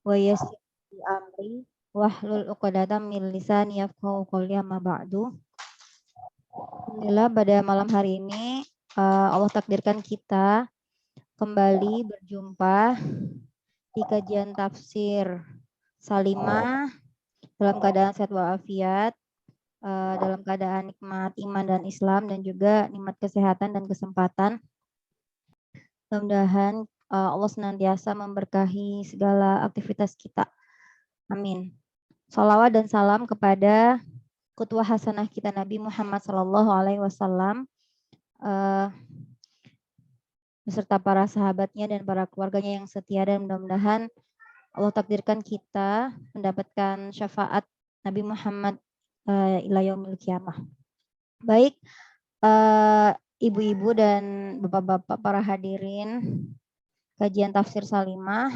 wa yassir li amri wahlul 'uqdatam min lisani yafqahu qawli amma ba'du. Alhamdulillah pada malam hari ini Allah takdirkan kita kembali berjumpa di kajian tafsir Salimah dalam keadaan sehat walafiat, dalam keadaan nikmat iman dan Islam dan juga nikmat kesehatan dan kesempatan. Mudah-mudahan Allah senantiasa memberkahi segala aktivitas kita. Amin. Salawat dan salam kepada Qudwah hasanah kita Nabi Muhammad SAW beserta para sahabatnya dan para keluarganya yang setia, dan mudah-mudahan Allah takdirkan kita mendapatkan syafaat Nabi Muhammad ila yaumil qiyamah. Baik, ibu-ibu dan bapak-bapak para hadirin kajian tafsir Salimah,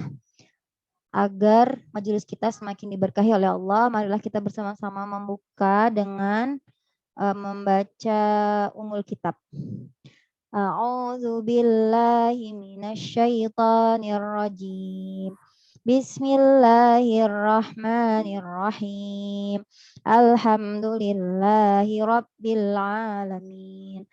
agar majelis kita semakin diberkahi oleh Allah, marilah kita bersama-sama membuka dengan membaca Ummul Kitab. A'udzu billahi minasyaitonir rajim. Bismillahirrahmanirrahim. Alhamdulillahi rabbil alamin.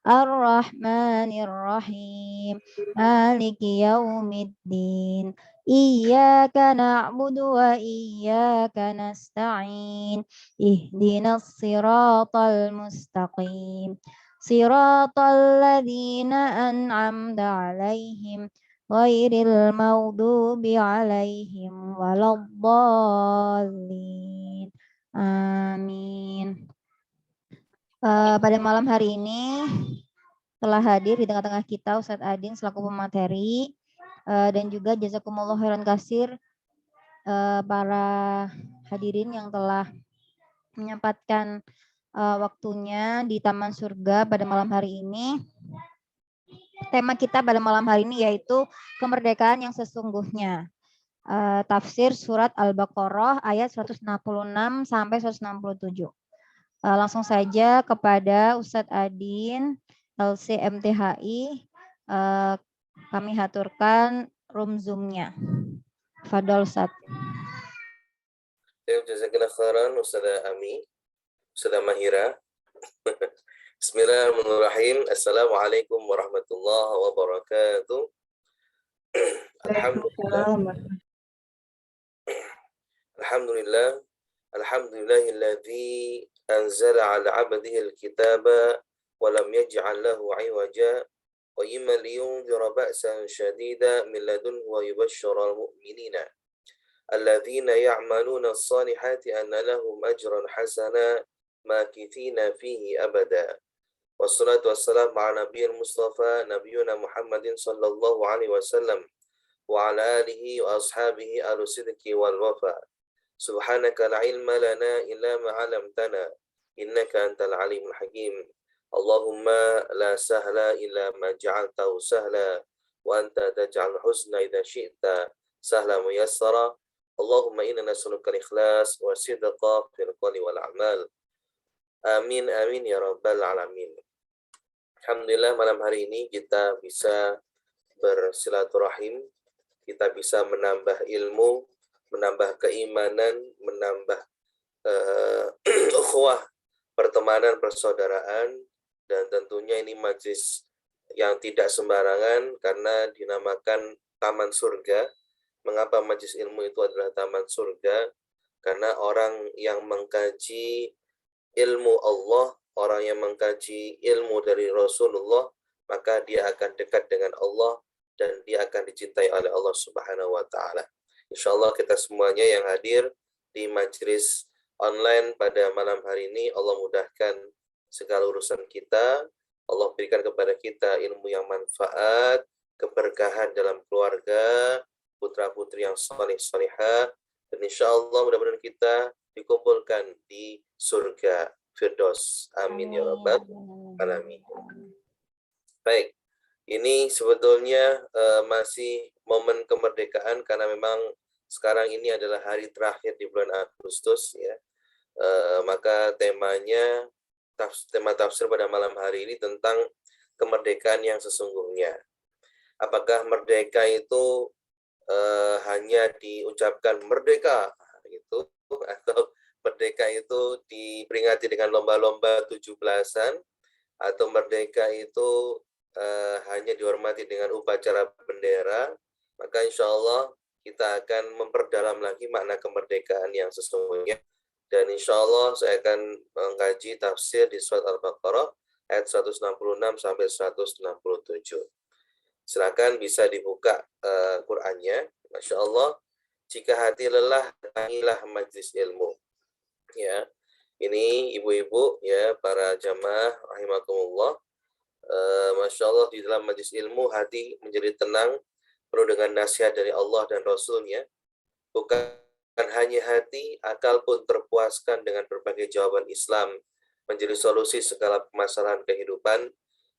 Ar-Rahmanir-Rahim. Maliki yaumiddin. Iyyaka na'budu wa iyyaka nasta'in. Ihdinas siratal mustaqim. Siratal ladzina an'amta 'alaihim ghairil maghdubi 'alaihim waladdallin. Amin. Pada malam hari ini telah hadir di tengah-tengah kita Ustadz Adin selaku pemateri, dan juga jazakumullah khairan kasir para hadirin yang telah menyempatkan waktunya di Taman Surga pada malam hari ini. Tema kita pada malam hari ini yaitu kemerdekaan yang sesungguhnya. Tafsir surat Al-Baqarah ayat 166 sampai 167. Langsung saja kepada Ustadz Adin LCMTHI, kami haturkan room Zoom-nya. Fadol Ustadz. Jazakallah khairan Ustazah Ami, Ustazah Mahira. Bismillahirrahmanirrahim. Assalamualaikum warahmatullahi wabarakatuh. Alhamdulillahilladzi anzala ala 'abdihi al-kitaba wa lam yaj'al lahu 'iwaja qayyiman liyunzira ba'san shadida min ladunhu wa yubashshira al-mu'minina الذين يعملون الصالحات أن لهم أجرا حسنا ماكثين فيه أبدا والصلاة والسلام على نبي المصطفى نبينا محمد صلى الله عليه وسلم وعلى آله وأصحابه أهل الصدق والوفاء سبحانك لا علم لنا إلا ما علمتنا إنك أنت العليم الحكيم اللهم لا سهل إلا ما جعلته سهلا وأنت تجعل الحزن إذا شئت سهلا ميسرا Allahumma inna nas'aluka al-ikhlas wa sidqa fil qawli wal a'mal. Amin amin ya rabbal alamin. Alhamdulillah malam hari ini kita bisa bersilaturahim, kita bisa menambah ilmu, menambah keimanan, menambah ukhuwah, pertemanan, persaudaraan, dan tentunya ini majlis yang tidak sembarangan karena dinamakan Taman Surga. Mengapa majlis ilmu itu adalah taman surga? Karena orang yang mengkaji ilmu Allah, orang yang mengkaji ilmu dari Rasulullah, maka dia akan dekat dengan Allah dan dia akan dicintai oleh Allah Subhanahu wa taala. Insyaallah kita semuanya yang hadir di majlis online pada malam hari ini, Allah mudahkan segala urusan kita. Allah berikan kepada kita ilmu yang manfaat, keberkahan dalam keluarga, putra-putri yang salih-salihah, dan insya Allah mudah-mudahan kita dikumpulkan di surga Firdaus. Amin ya rabbal alamin. Baik, ini sebetulnya masih momen kemerdekaan karena memang sekarang ini adalah hari terakhir di bulan Agustus ya. Maka temanya tema tafsir pada malam hari ini tentang kemerdekaan yang sesungguhnya. Apakah merdeka itu hanya diucapkan merdeka gitu, atau merdeka itu diperingati dengan lomba-lomba 17-an, atau merdeka itu hanya dihormati dengan upacara bendera, maka insya Allah kita akan memperdalam lagi makna kemerdekaan yang sesungguhnya. Dan insya Allah saya akan mengkaji tafsir di surat Al-Baqarah ayat 166 sampai 167. Silakan bisa dibuka Qur'annya. Masya Allah, jika hati lelah, datangilah majlis ilmu. Ya, ini ibu-ibu ya, para jamaah rahimakumullah. Masya Allah, di dalam majlis ilmu hati menjadi tenang, penuh dengan nasihat dari Allah dan Rasulnya. Bukan hanya hati, akal pun terpuaskan dengan berbagai jawaban Islam, menjadi solusi segala permasalahan kehidupan.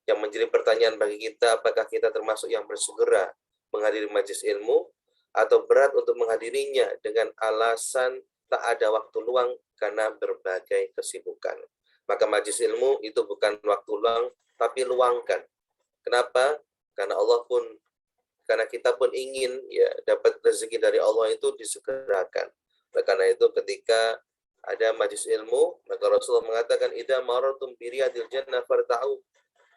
Yang menjadi pertanyaan bagi kita, apakah kita termasuk yang bersegera menghadiri majlis ilmu, atau berat untuk menghadirinya dengan alasan tak ada waktu luang karena berbagai kesibukan. Maka majlis ilmu itu bukan waktu luang, tapi luangkan. Kenapa? Karena kita pun ingin ya dapat rezeki dari Allah itu disegerakan. Karena itu ketika ada majlis ilmu, maka Rasulullah mengatakan idza marartum bi riyadil jannah farta'u.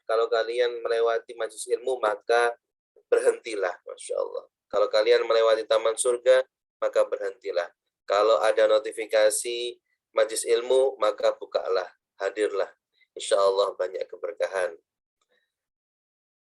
Kalau kalian melewati majlis ilmu maka berhentilah, Masya Allah. Kalau kalian melewati taman surga maka berhentilah. Kalau ada notifikasi majlis ilmu maka bukalah, hadirlah. Insya Allah banyak keberkahan.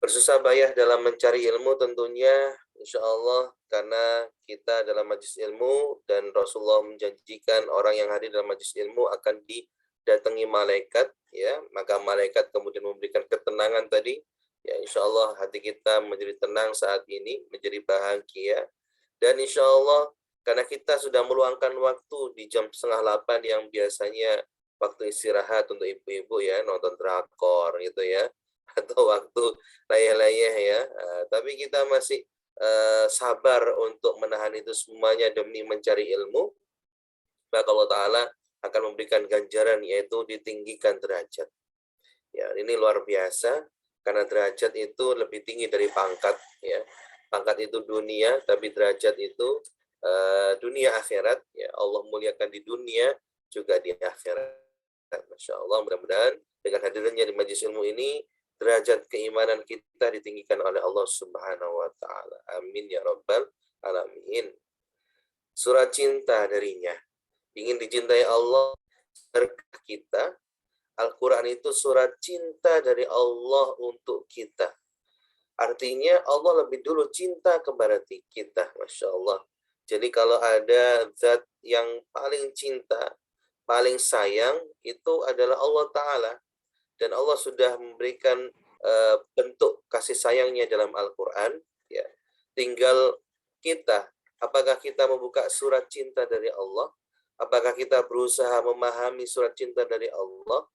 Bersusah payah dalam mencari ilmu tentunya insya Allah karena kita dalam majlis ilmu dan Rasulullah menjanjikan orang yang hadir dalam majlis ilmu akan didatangi malaikat ya, maka malaikat kemudian memberikan ketenangan tadi ya, insya Allah hati kita menjadi tenang saat ini, menjadi bahagia, dan insya Allah karena kita sudah meluangkan waktu di jam 7:30 yang biasanya waktu istirahat untuk ibu-ibu ya, nonton drakor gitu ya, atau waktu layah-layah ya, tapi kita masih sabar untuk menahan itu semuanya demi mencari ilmu, maka Allah Ta'ala akan memberikan ganjaran, yaitu ditinggikan derajat. Ya, ini luar biasa, karena derajat itu lebih tinggi dari pangkat. Ya. Pangkat itu dunia, tapi derajat itu dunia akhirat. Ya, Allah muliakan di dunia, juga di akhirat. Masya Allah, mudah-mudahan dengan hadirnya di majlis ilmu ini, derajat keimanan kita ditinggikan oleh Allah Subhanahu wa Ta'ala. Amin ya Rabbal Alamin. Surat cinta darinya. Ingin dicintai Allah, berkah kita. Al-Quran itu surat cinta dari Allah untuk kita. Artinya Allah lebih dulu cinta kepada kita. Masya Allah. Jadi kalau ada zat yang paling cinta, paling sayang, itu adalah Allah Ta'ala. Dan Allah sudah memberikan bentuk kasih sayangnya dalam Al-Quran. Ya. Tinggal kita, apakah kita membuka surat cinta dari Allah? Apakah kita berusaha memahami surat cinta dari Allah?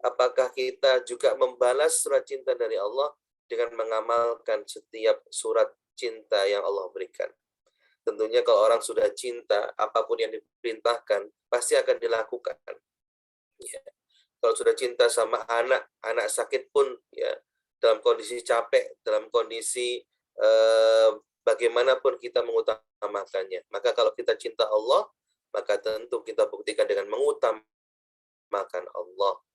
Apakah kita juga membalas surat cinta dari Allah dengan mengamalkan setiap surat cinta yang Allah berikan? Tentunya kalau orang sudah cinta, apapun yang diperintahkan, pasti akan dilakukan. Ya. Kalau sudah cinta sama anak sakit pun, ya, dalam kondisi capek, dalam kondisi bagaimanapun kita mengutamakannya. Maka kalau kita cinta Allah, maka tentu kita buktikan dengan mengutamakan Allah.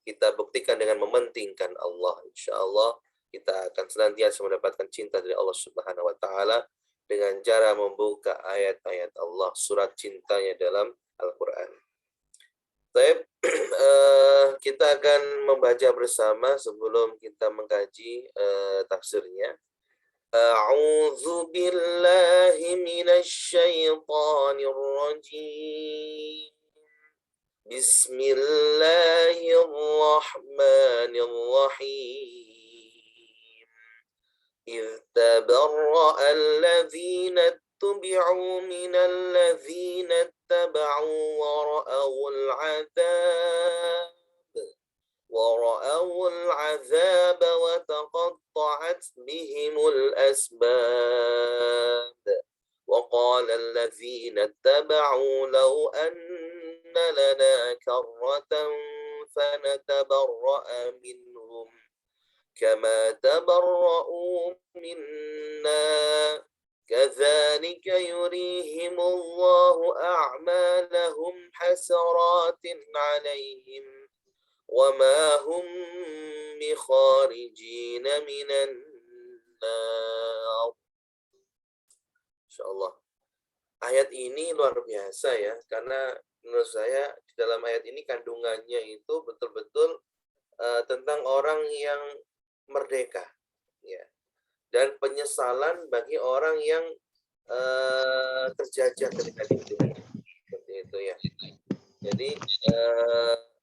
Kita buktikan dengan mementingkan Allah. Insya Allah kita akan senantiasa mendapatkan cinta dari Allah Subhanahu wa Ta'ala dengan cara membuka ayat-ayat Allah, surat cintanya dalam Al-Quran. Baik, kita akan membaca bersama sebelum kita mengkaji tafsirnya. A'udzu billahi minasy syaithanir rajim. Bismillahirrahmanirrahim. إذ تبرأ الذين اتبعوا من الذين اتبعوا ورأوا العذاب وتقطعت بهم الأسباب وقال الذين اتبعوا لو أن لنا كرة فنتبرأ منهم كما تبرؤوا منا كذلك يريهم الله أعمالهم حسرات عليهم وما هم بخارجين من النار. Insyaallah. Ayat ini luar biasa ya, karena menurut saya di dalam ayat ini kandungannya itu betul-betul tentang orang yang merdeka, ya, dan penyesalan bagi orang yang terjajah ketika di dunia, seperti itu ya. Jadi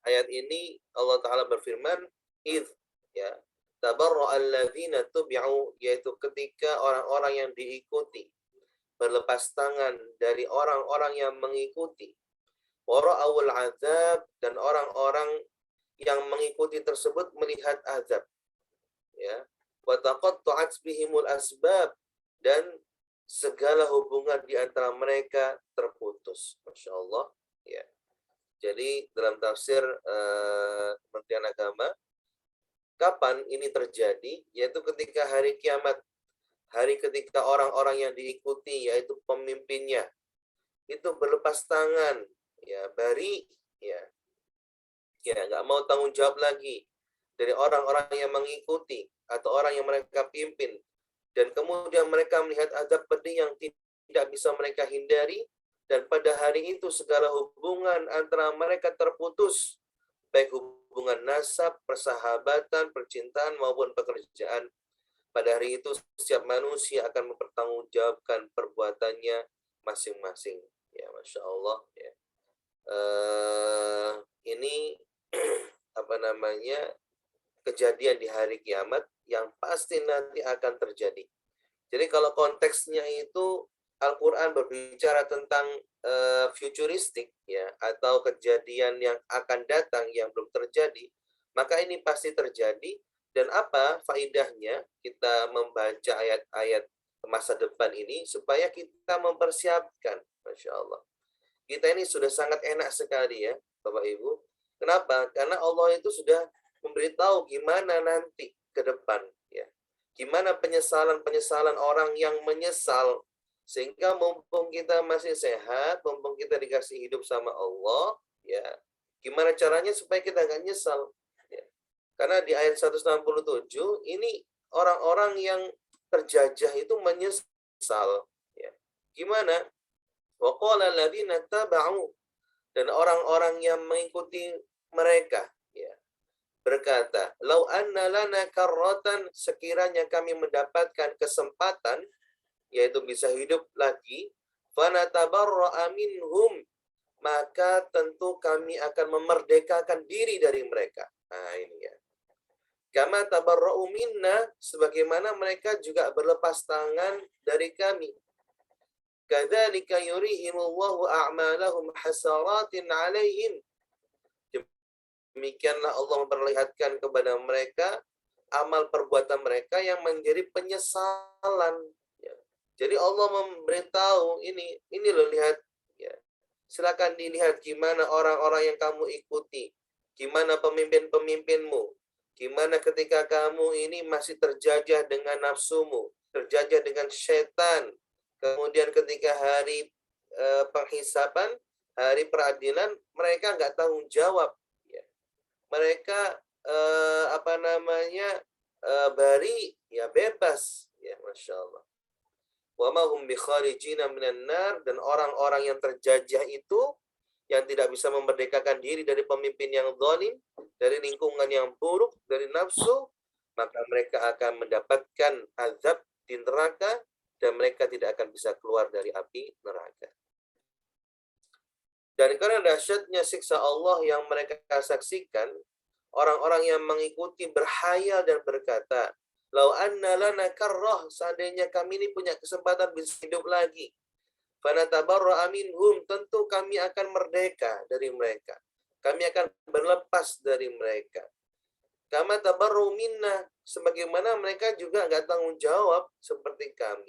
ayat ini Allah Ta'ala berfirman, idh, ya, tabarra'al ladzina tubi'u, yaitu ketika orang-orang yang diikuti berlepas tangan dari orang-orang yang mengikuti, wara'awul azab, dan orang-orang yang mengikuti tersebut melihat azab, ya, wa taqatta'at bihimul asbab, dan segala hubungan di antara mereka terputus. Masya Allah, ya. Jadi dalam tafsir Kementerian Agama, kapan ini terjadi? Yaitu ketika hari kiamat, hari ketika orang-orang yang diikuti, yaitu pemimpinnya, itu berlepas tangan, ya, bari, ya, nggak mau tanggung jawab lagi dari orang-orang yang mengikuti atau orang yang mereka pimpin, dan kemudian mereka melihat azab pedih yang tidak bisa mereka hindari, dan pada hari itu segala hubungan antara mereka terputus, baik hubungan nasab, persahabatan, percintaan maupun pekerjaan. Pada hari itu setiap manusia akan mempertanggungjawabkan perbuatannya masing-masing. Ya, Masya Allah. Ya. Ini apa namanya, kejadian di hari kiamat yang pasti nanti akan terjadi. Jadi kalau konteksnya itu Al-Quran berbicara tentang futuristik, ya, atau kejadian yang akan datang yang belum terjadi, maka ini pasti terjadi. Dan apa faidahnya kita membaca ayat-ayat masa depan ini? Supaya kita mempersiapkan. Masya Allah. Kita ini sudah sangat enak sekali ya, Bapak Ibu. Kenapa? Karena Allah itu sudah memberitahu gimana nanti ke depan, ya. Gimana penyesalan-penyesalan orang yang menyesal. Sehingga mumpung kita masih sehat, mumpung kita dikasih hidup sama Allah, ya, gimana caranya supaya kita nggak nyesal. Ya. Karena di ayat 167, ini orang-orang yang terjajah itu menyesal. Ya. Gimana? Wa qala alladziina taba'u, dan orang-orang yang mengikuti mereka, ya, berkata, lau anna lana karratan, sekiranya kami mendapatkan kesempatan, yaitu bisa hidup lagi, fanatabarra'a minhum, maka tentu kami akan memerdekakan diri dari mereka. Nah, ini ya. Kama tabarra'u minna, sebagaimana mereka juga berlepas tangan dari kami. Kadzalika yurihimullahu a'malahum hasaratin 'alaihim. Demikianlah Allah memperlihatkan kepada mereka amal perbuatan mereka yang menjadi penyesalan. Ya. Jadi Allah memberitahu ini loh, lihat, ya. Silakan dilihat gimana orang-orang yang kamu ikuti, gimana pemimpin-pemimpinmu, gimana ketika kamu ini masih terjajah dengan nafsumu, terjajah dengan setan. Kemudian ketika hari penghisaban, hari peradilan, mereka nggak tanggung jawab. Ya. Mereka bari, ya, bebas, ya, Masya Allah. Wa ma hum bi kharijina minan nar, dan orang-orang yang terjajah itu yang tidak bisa memerdekakan diri dari pemimpin yang zalim, dari lingkungan yang buruk, dari nafsu, maka mereka akan mendapatkan azab di neraka, dan mereka tidak akan bisa keluar dari api neraka. Dan karena dahsyatnya siksa Allah yang mereka saksikan, orang-orang yang mengikuti berhayal dan berkata, lau anna lana karrah, seandainya kami ini punya kesempatan bisa hidup lagi, fanatabarra'a minhum, tentu kami akan merdeka dari mereka, kami akan berlepas dari mereka. Kama tabarru minna, sebagaimana mereka juga nggak tanggung jawab seperti kami.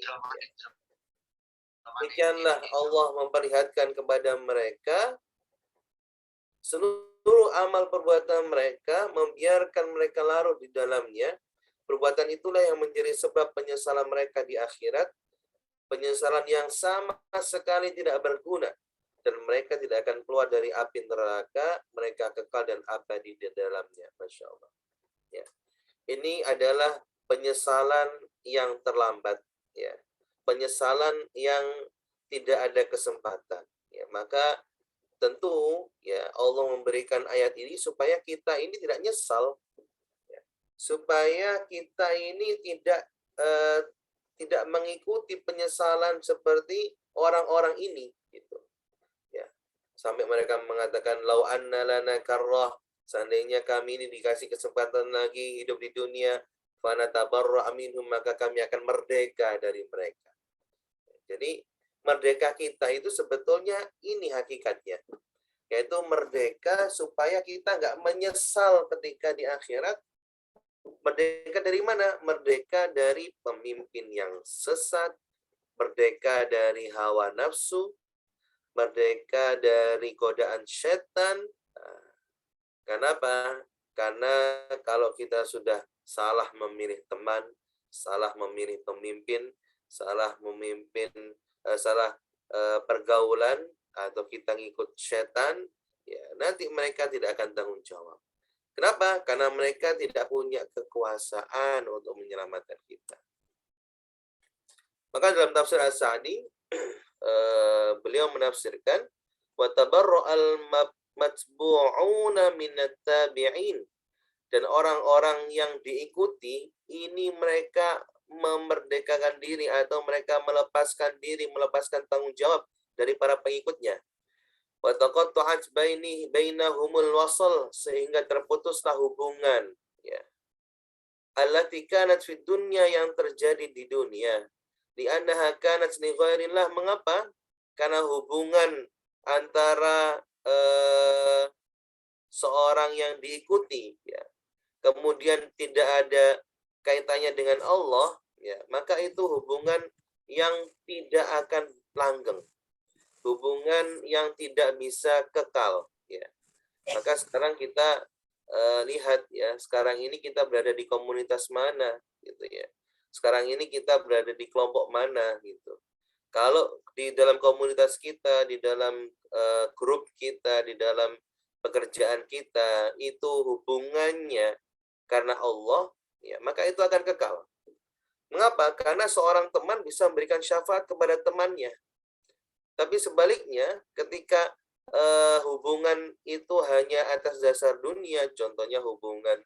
Demikianlah Allah memperlihatkan kepada mereka seluruh amal perbuatan mereka, membiarkan mereka larut di dalamnya. Perbuatan itulah yang menjadi sebab penyesalan mereka di akhirat, penyesalan yang sama sekali tidak berguna, dan mereka tidak akan keluar dari api neraka, mereka kekal dan abadi di dalamnya. Masya Allah. Ya. Ini adalah penyesalan yang terlambat, ya. Penyesalan yang tidak ada kesempatan. Ya, maka tentu ya Allah memberikan ayat ini supaya kita ini tidak nyesal, ya. Supaya kita ini tidak mengikuti penyesalan seperti orang-orang ini, gitu. Ya. Sampai mereka mengatakan lau anna lana karrah, seandainya kami ini dikasih kesempatan lagi hidup di dunia, fanatabarra minhum, maka kami akan merdeka dari mereka. Jadi merdeka kita itu sebetulnya ini hakikatnya, yaitu merdeka supaya kita nggak menyesal ketika di akhirat. Merdeka dari mana? Merdeka dari pemimpin yang sesat, merdeka dari hawa nafsu, merdeka dari godaan setan. Kenapa? Karena kalau kita sudah salah memilih teman, salah memilih pemimpin, salah pergaulan, atau kita ngikut setan, ya nanti mereka tidak akan tanggung jawab. Kenapa? Karena mereka tidak punya kekuasaan untuk menyelamatkan kita. Maka dalam tafsir As-Sa'di, beliau menafsirkan wa tabarra'al matbu'una minat tabi'in, dan orang-orang yang diikuti ini mereka memerdekakan diri atau mereka melepaskan diri, melepaskan tanggung jawab dari para pengikutnya. Wa taqatta'at bainahumul wasal, sehingga terputuslah hubungan, ya. Allati kanat fid dunya, yang terjadi di dunia. Di annaha kanat li ghairillah. Mengapa? Karena hubungan antara seorang yang diikuti, ya, kemudian tidak ada kaitannya dengan Allah, ya, maka itu hubungan yang tidak akan langgeng, hubungan yang tidak bisa kekal, ya. Maka sekarang kita lihat, ya, sekarang ini kita berada di komunitas mana, gitu ya. Sekarang ini kita berada di kelompok mana, gitu. Kalau di dalam komunitas kita, di dalam grup kita, di dalam pekerjaan kita, itu hubungannya karena Allah, ya, maka itu akan kekal. Mengapa? Karena seorang teman bisa memberikan syafaat kepada temannya. Tapi sebaliknya, ketika hubungan itu hanya atas dasar dunia, contohnya hubungan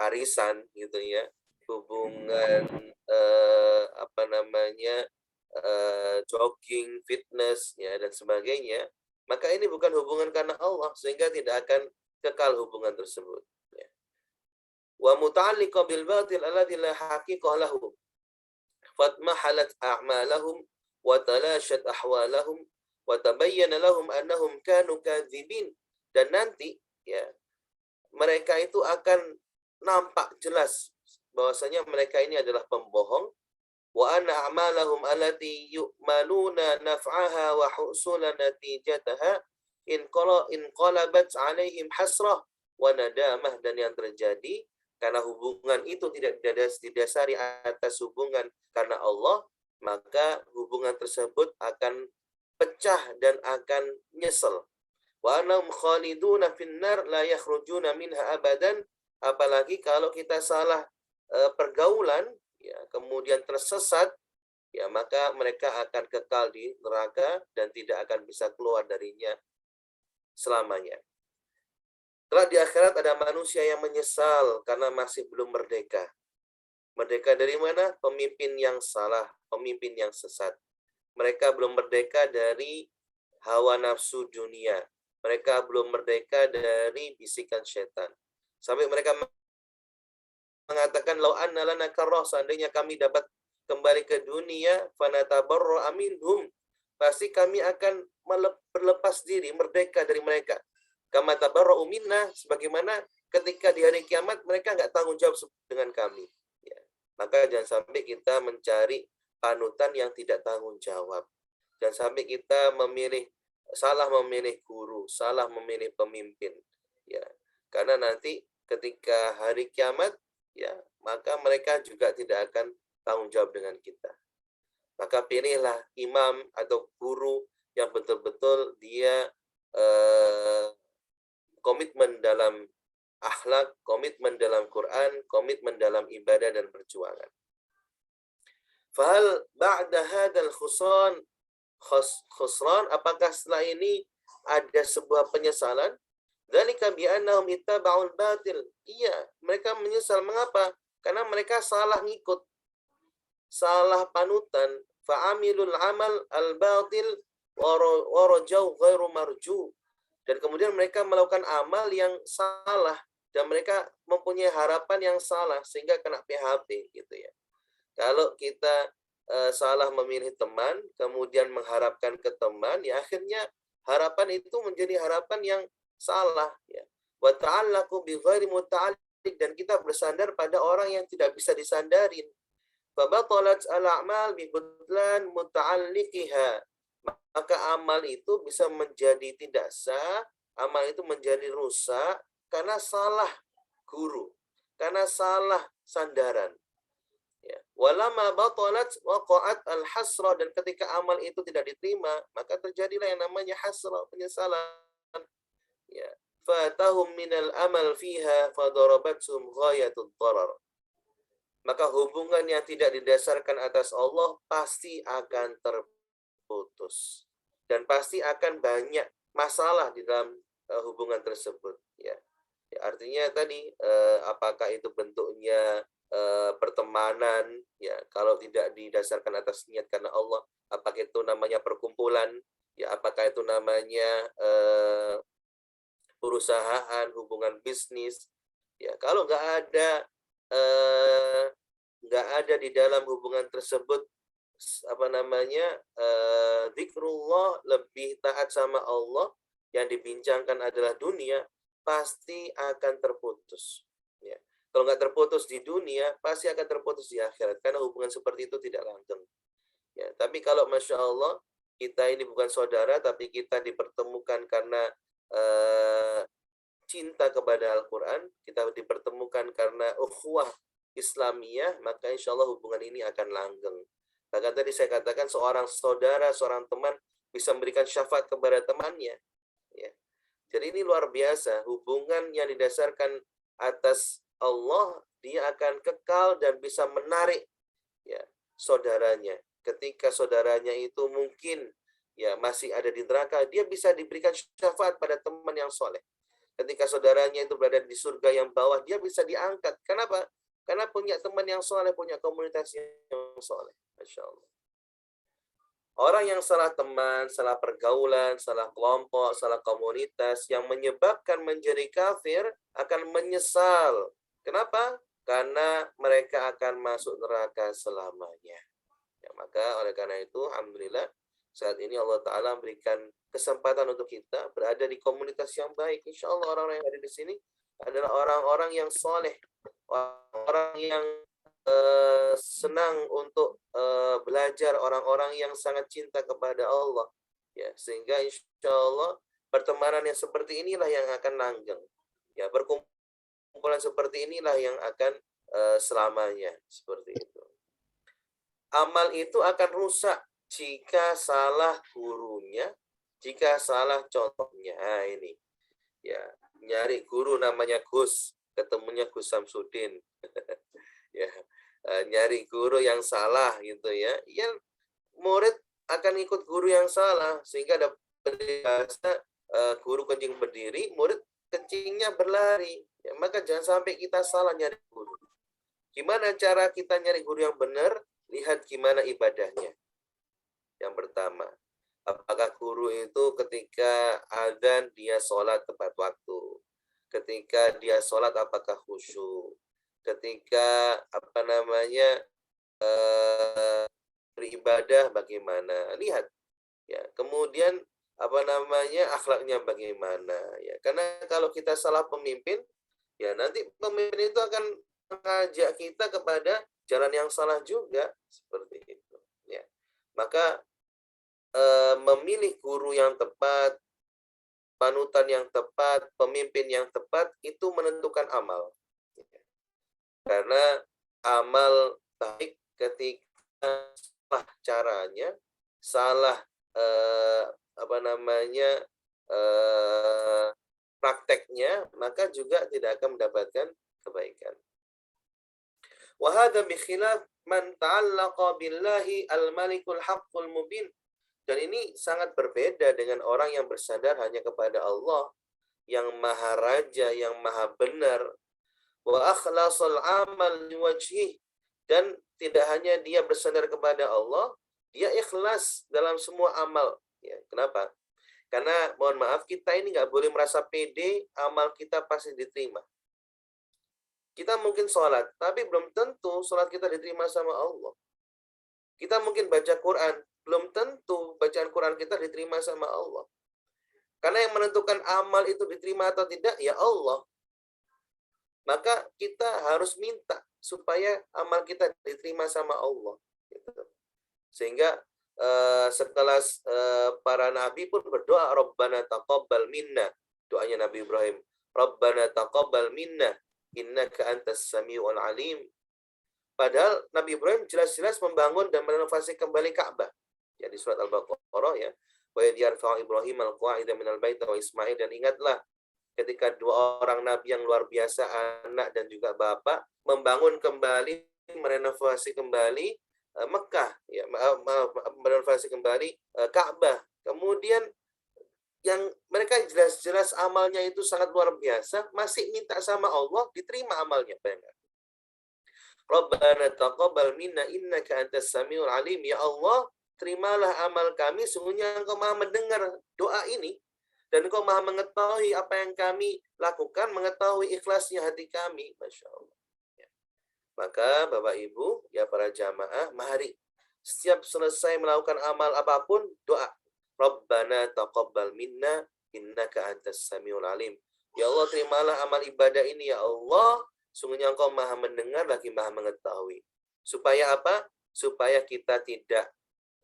arisan, gitu ya, hubungan jogging, fitness, ya, dan sebagainya, maka ini bukan hubungan karena Allah, sehingga tidak akan kekal hubungan tersebut. Ya. Wa muta'alliqa bil batil alladhi la haqiqah lahu fatmahalat a'malahum wa talashat ahwalahum wa tabayyana lahum annahum kanu kadzibin. Dan nanti, ya, mereka itu akan nampak jelas bahwasanya mereka ini adalah pembohong. Wa anna a'malahum allati yu'maluna naf'aha wa husula natijataha in qalabat 'alaihim hasrah wa nadamah. Dan yang terjadi karena hubungan itu tidak didasari atas hubungan karena Allah, maka hubungan tersebut akan pecah dan akan nyesel. Wa annahum khaliduna finnar la yakhrujuna minha abadan. Apalagi kalau kita salah pergaulan, ya, kemudian tersesat, ya, maka mereka akan kekal di neraka dan tidak akan bisa keluar darinya selamanya. Setelah di akhirat ada manusia yang menyesal karena masih belum merdeka. Merdeka dari mana? Pemimpin yang salah, pemimpin yang sesat. Mereka belum merdeka dari hawa nafsu dunia. Mereka belum merdeka dari bisikan setan. Sampai mereka mengatakan lau anna lana karrah, seandainya kami dapat kembali ke dunia, fanatabarra minhum, pasti kami akan berlepas diri, merdeka dari mereka. Kama tabarra'u minna, sebagaimana ketika di hari kiamat mereka nggak tanggung jawab dengan kami. Ya. Maka jangan sampai kita mencari panutan yang tidak tanggung jawab. Jangan sampai kita salah memilih guru, salah memilih pemimpin. Ya. Karena nanti ketika hari kiamat, ya, maka mereka juga tidak akan tanggung jawab dengan kita. Maka pilihlah imam atau guru yang betul-betul dia komitmen dalam akhlak, komitmen dalam Quran, komitmen dalam ibadah dan perjuangan. Fahal ba'da hadzal khusran, apakah setelah ini ada sebuah penyesalan? Dzalika bi annahum ittaba'ul batil. Iya, mereka menyesal. Mengapa? Karena mereka salah ngikut, salah panutan. Fa'amilul amal al-batil wa rajau ghairu marju. Dan kemudian mereka melakukan amal yang salah dan mereka mempunyai harapan yang salah sehingga kena PHP gitu ya. Kalau kita salah memilih teman, kemudian mengharapkan ke teman, ya akhirnya harapan itu menjadi harapan yang salah ya. Wa ta'allaqu bi ghairi muta'alliq, dan kita bersandar pada orang yang tidak bisa disandarin. Fa batalat al-a'mal bi butlan muta'alliqiha. Maka amal itu bisa menjadi tidak sah, amal itu menjadi rusak karena salah guru, karena salah sandaran. Ya. Walama batalat waqa'at al-hasra, dan ketika amal itu tidak diterima, maka terjadilah yang namanya hasra, penyesalan. Ya. Fatahum minal amal fiha fadarabathum ghayatud darar. Maka hubungan yang tidak didasarkan atas Allah pasti akan terputus dan pasti akan banyak masalah di dalam hubungan tersebut ya. Ya, artinya tadi apakah itu bentuknya pertemanan ya, kalau tidak didasarkan atas niat karena Allah, apakah itu namanya perkumpulan ya, apakah itu namanya perusahaan, hubungan bisnis ya. Kalau nggak ada di dalam hubungan tersebut zikrullah, lebih taat sama Allah, yang dibincangkan adalah dunia, pasti akan terputus ya. Kalau nggak terputus di dunia, pasti akan terputus di akhirat, karena hubungan seperti itu tidak langgeng ya. Tapi kalau Masya Allah, kita ini bukan saudara, tapi kita dipertemukan karena cinta kepada Al-Quran, kita dipertemukan karena ukhuwah Islamiyah, maka insya Allah hubungan ini akan langgeng. Bahkan tadi saya katakan seorang saudara, seorang teman bisa memberikan syafaat kepada temannya. Ya. Jadi ini luar biasa, hubungan yang didasarkan atas Allah, dia akan kekal dan bisa menarik ya saudaranya. Ketika saudaranya itu mungkin ya masih ada di neraka, dia bisa diberikan syafaat pada teman yang soleh. Ketika saudaranya itu berada di surga yang bawah, dia bisa diangkat. Kenapa? Karena punya teman yang soleh, punya komunitas yang soleh. Masya Allah. Orang yang salah teman, salah pergaulan, salah kelompok, salah komunitas yang menyebabkan menjadi kafir akan menyesal. Kenapa? Karena mereka akan masuk neraka selamanya. Ya, maka oleh karena itu, alhamdulillah, saat ini Allah Ta'ala memberikan kesempatan untuk kita berada di komunitas yang baik. Insya Allah orang-orang yang ada di sini adalah orang-orang yang soleh, orang yang senang untuk belajar, orang-orang yang sangat cinta kepada Allah ya, sehingga insya Allah pertemanan yang seperti inilah yang akan langgeng ya, perkumpulan seperti inilah yang akan selamanya, seperti itu. Amal itu akan rusak jika salah gurunya, jika salah contohnya. Nah, ini ya, nyari guru namanya Gus, ketemunya Gus Samsudin. Ya, nyari guru yang salah gitu ya, ya murid akan ikut guru yang salah, sehingga ada bahasa guru kencing berdiri, murid kencingnya berlari ya. Maka jangan sampai kita salah nyari guru. Gimana cara kita nyari guru yang benar? Lihat gimana ibadahnya. Yang pertama, apakah guru itu ketika adzan dia sholat tepat waktu, ketika dia sholat apakah khusyuk, ketika beribadah bagaimana, lihat ya. Kemudian akhlaknya bagaimana ya. Karena kalau kita salah pemimpin ya, nanti pemimpin itu akan mengajak kita kepada jalan yang salah juga, seperti itu ya. Maka memilih guru yang tepat, panutan yang tepat, pemimpin yang tepat, itu menentukan amal. Karena amal baik ketika caranya, salah prakteknya, maka juga tidak akan mendapatkan kebaikan. Wa hadza bi khilaf man ta'allaqa billahi al-malikul haqqul mubin. Dan ini sangat berbeda dengan orang yang bersandar hanya kepada Allah yang Maha Raja, yang Maha Benar. Wa akhlasal amal liwajhih, dan tidak hanya dia bersandar kepada Allah, dia ikhlas dalam semua amal. Ya, kenapa? Karena mohon maaf, kita ini nggak boleh merasa pede amal kita pasti diterima. Kita mungkin sholat, tapi belum tentu sholat kita diterima sama Allah. Kita mungkin baca Quran, belum tentu bacaan Quran kita diterima sama Allah. Karena yang menentukan amal itu diterima atau tidak, ya Allah. Maka kita harus minta supaya amal kita diterima sama Allah. Sehingga sekelas para nabi pun berdoa, Rabbana taqabbal minna. Doanya Nabi Ibrahim, Rabbana taqabbal minna, innaka antas samiul alim. Padahal Nabi Ibrahim jelas-jelas membangun dan merenovasi kembali Ka'bah. Ya, di surat Al-Baqarah ya. Wa idh yarfa'u Ibrahim al-qa'ida minal bait wa Ismail, dan ingatlah ketika dua orang nabi yang luar biasa, anak dan juga bapak, membangun kembali, merenovasi kembali Mekah, ya, merenovasi kembali Ka'bah. Kemudian yang mereka jelas-jelas amalnya itu sangat luar biasa, masih minta sama Allah diterima amalnya. Bayangkan. Rabbana taqabbal minna innaka antas samiul alim. Ya Allah, terimalah amal kami, sungguhnya Engkau Maha mendengar doa ini dan Engkau Maha mengetahui apa yang kami lakukan, mengetahui ikhlasnya hati kami. Masya Allah. Ya. Maka Bapak Ibu, ya para jamaah, mari setiap selesai melakukan amal apapun, doa. Rabbana taqabbal minna innaka antas samiul alim. Ya Allah, terimalah amal ibadah ini ya Allah. Sungguhnya Engkau Maha mendengar lagi Maha mengetahui. Supaya apa? Supaya kita tidak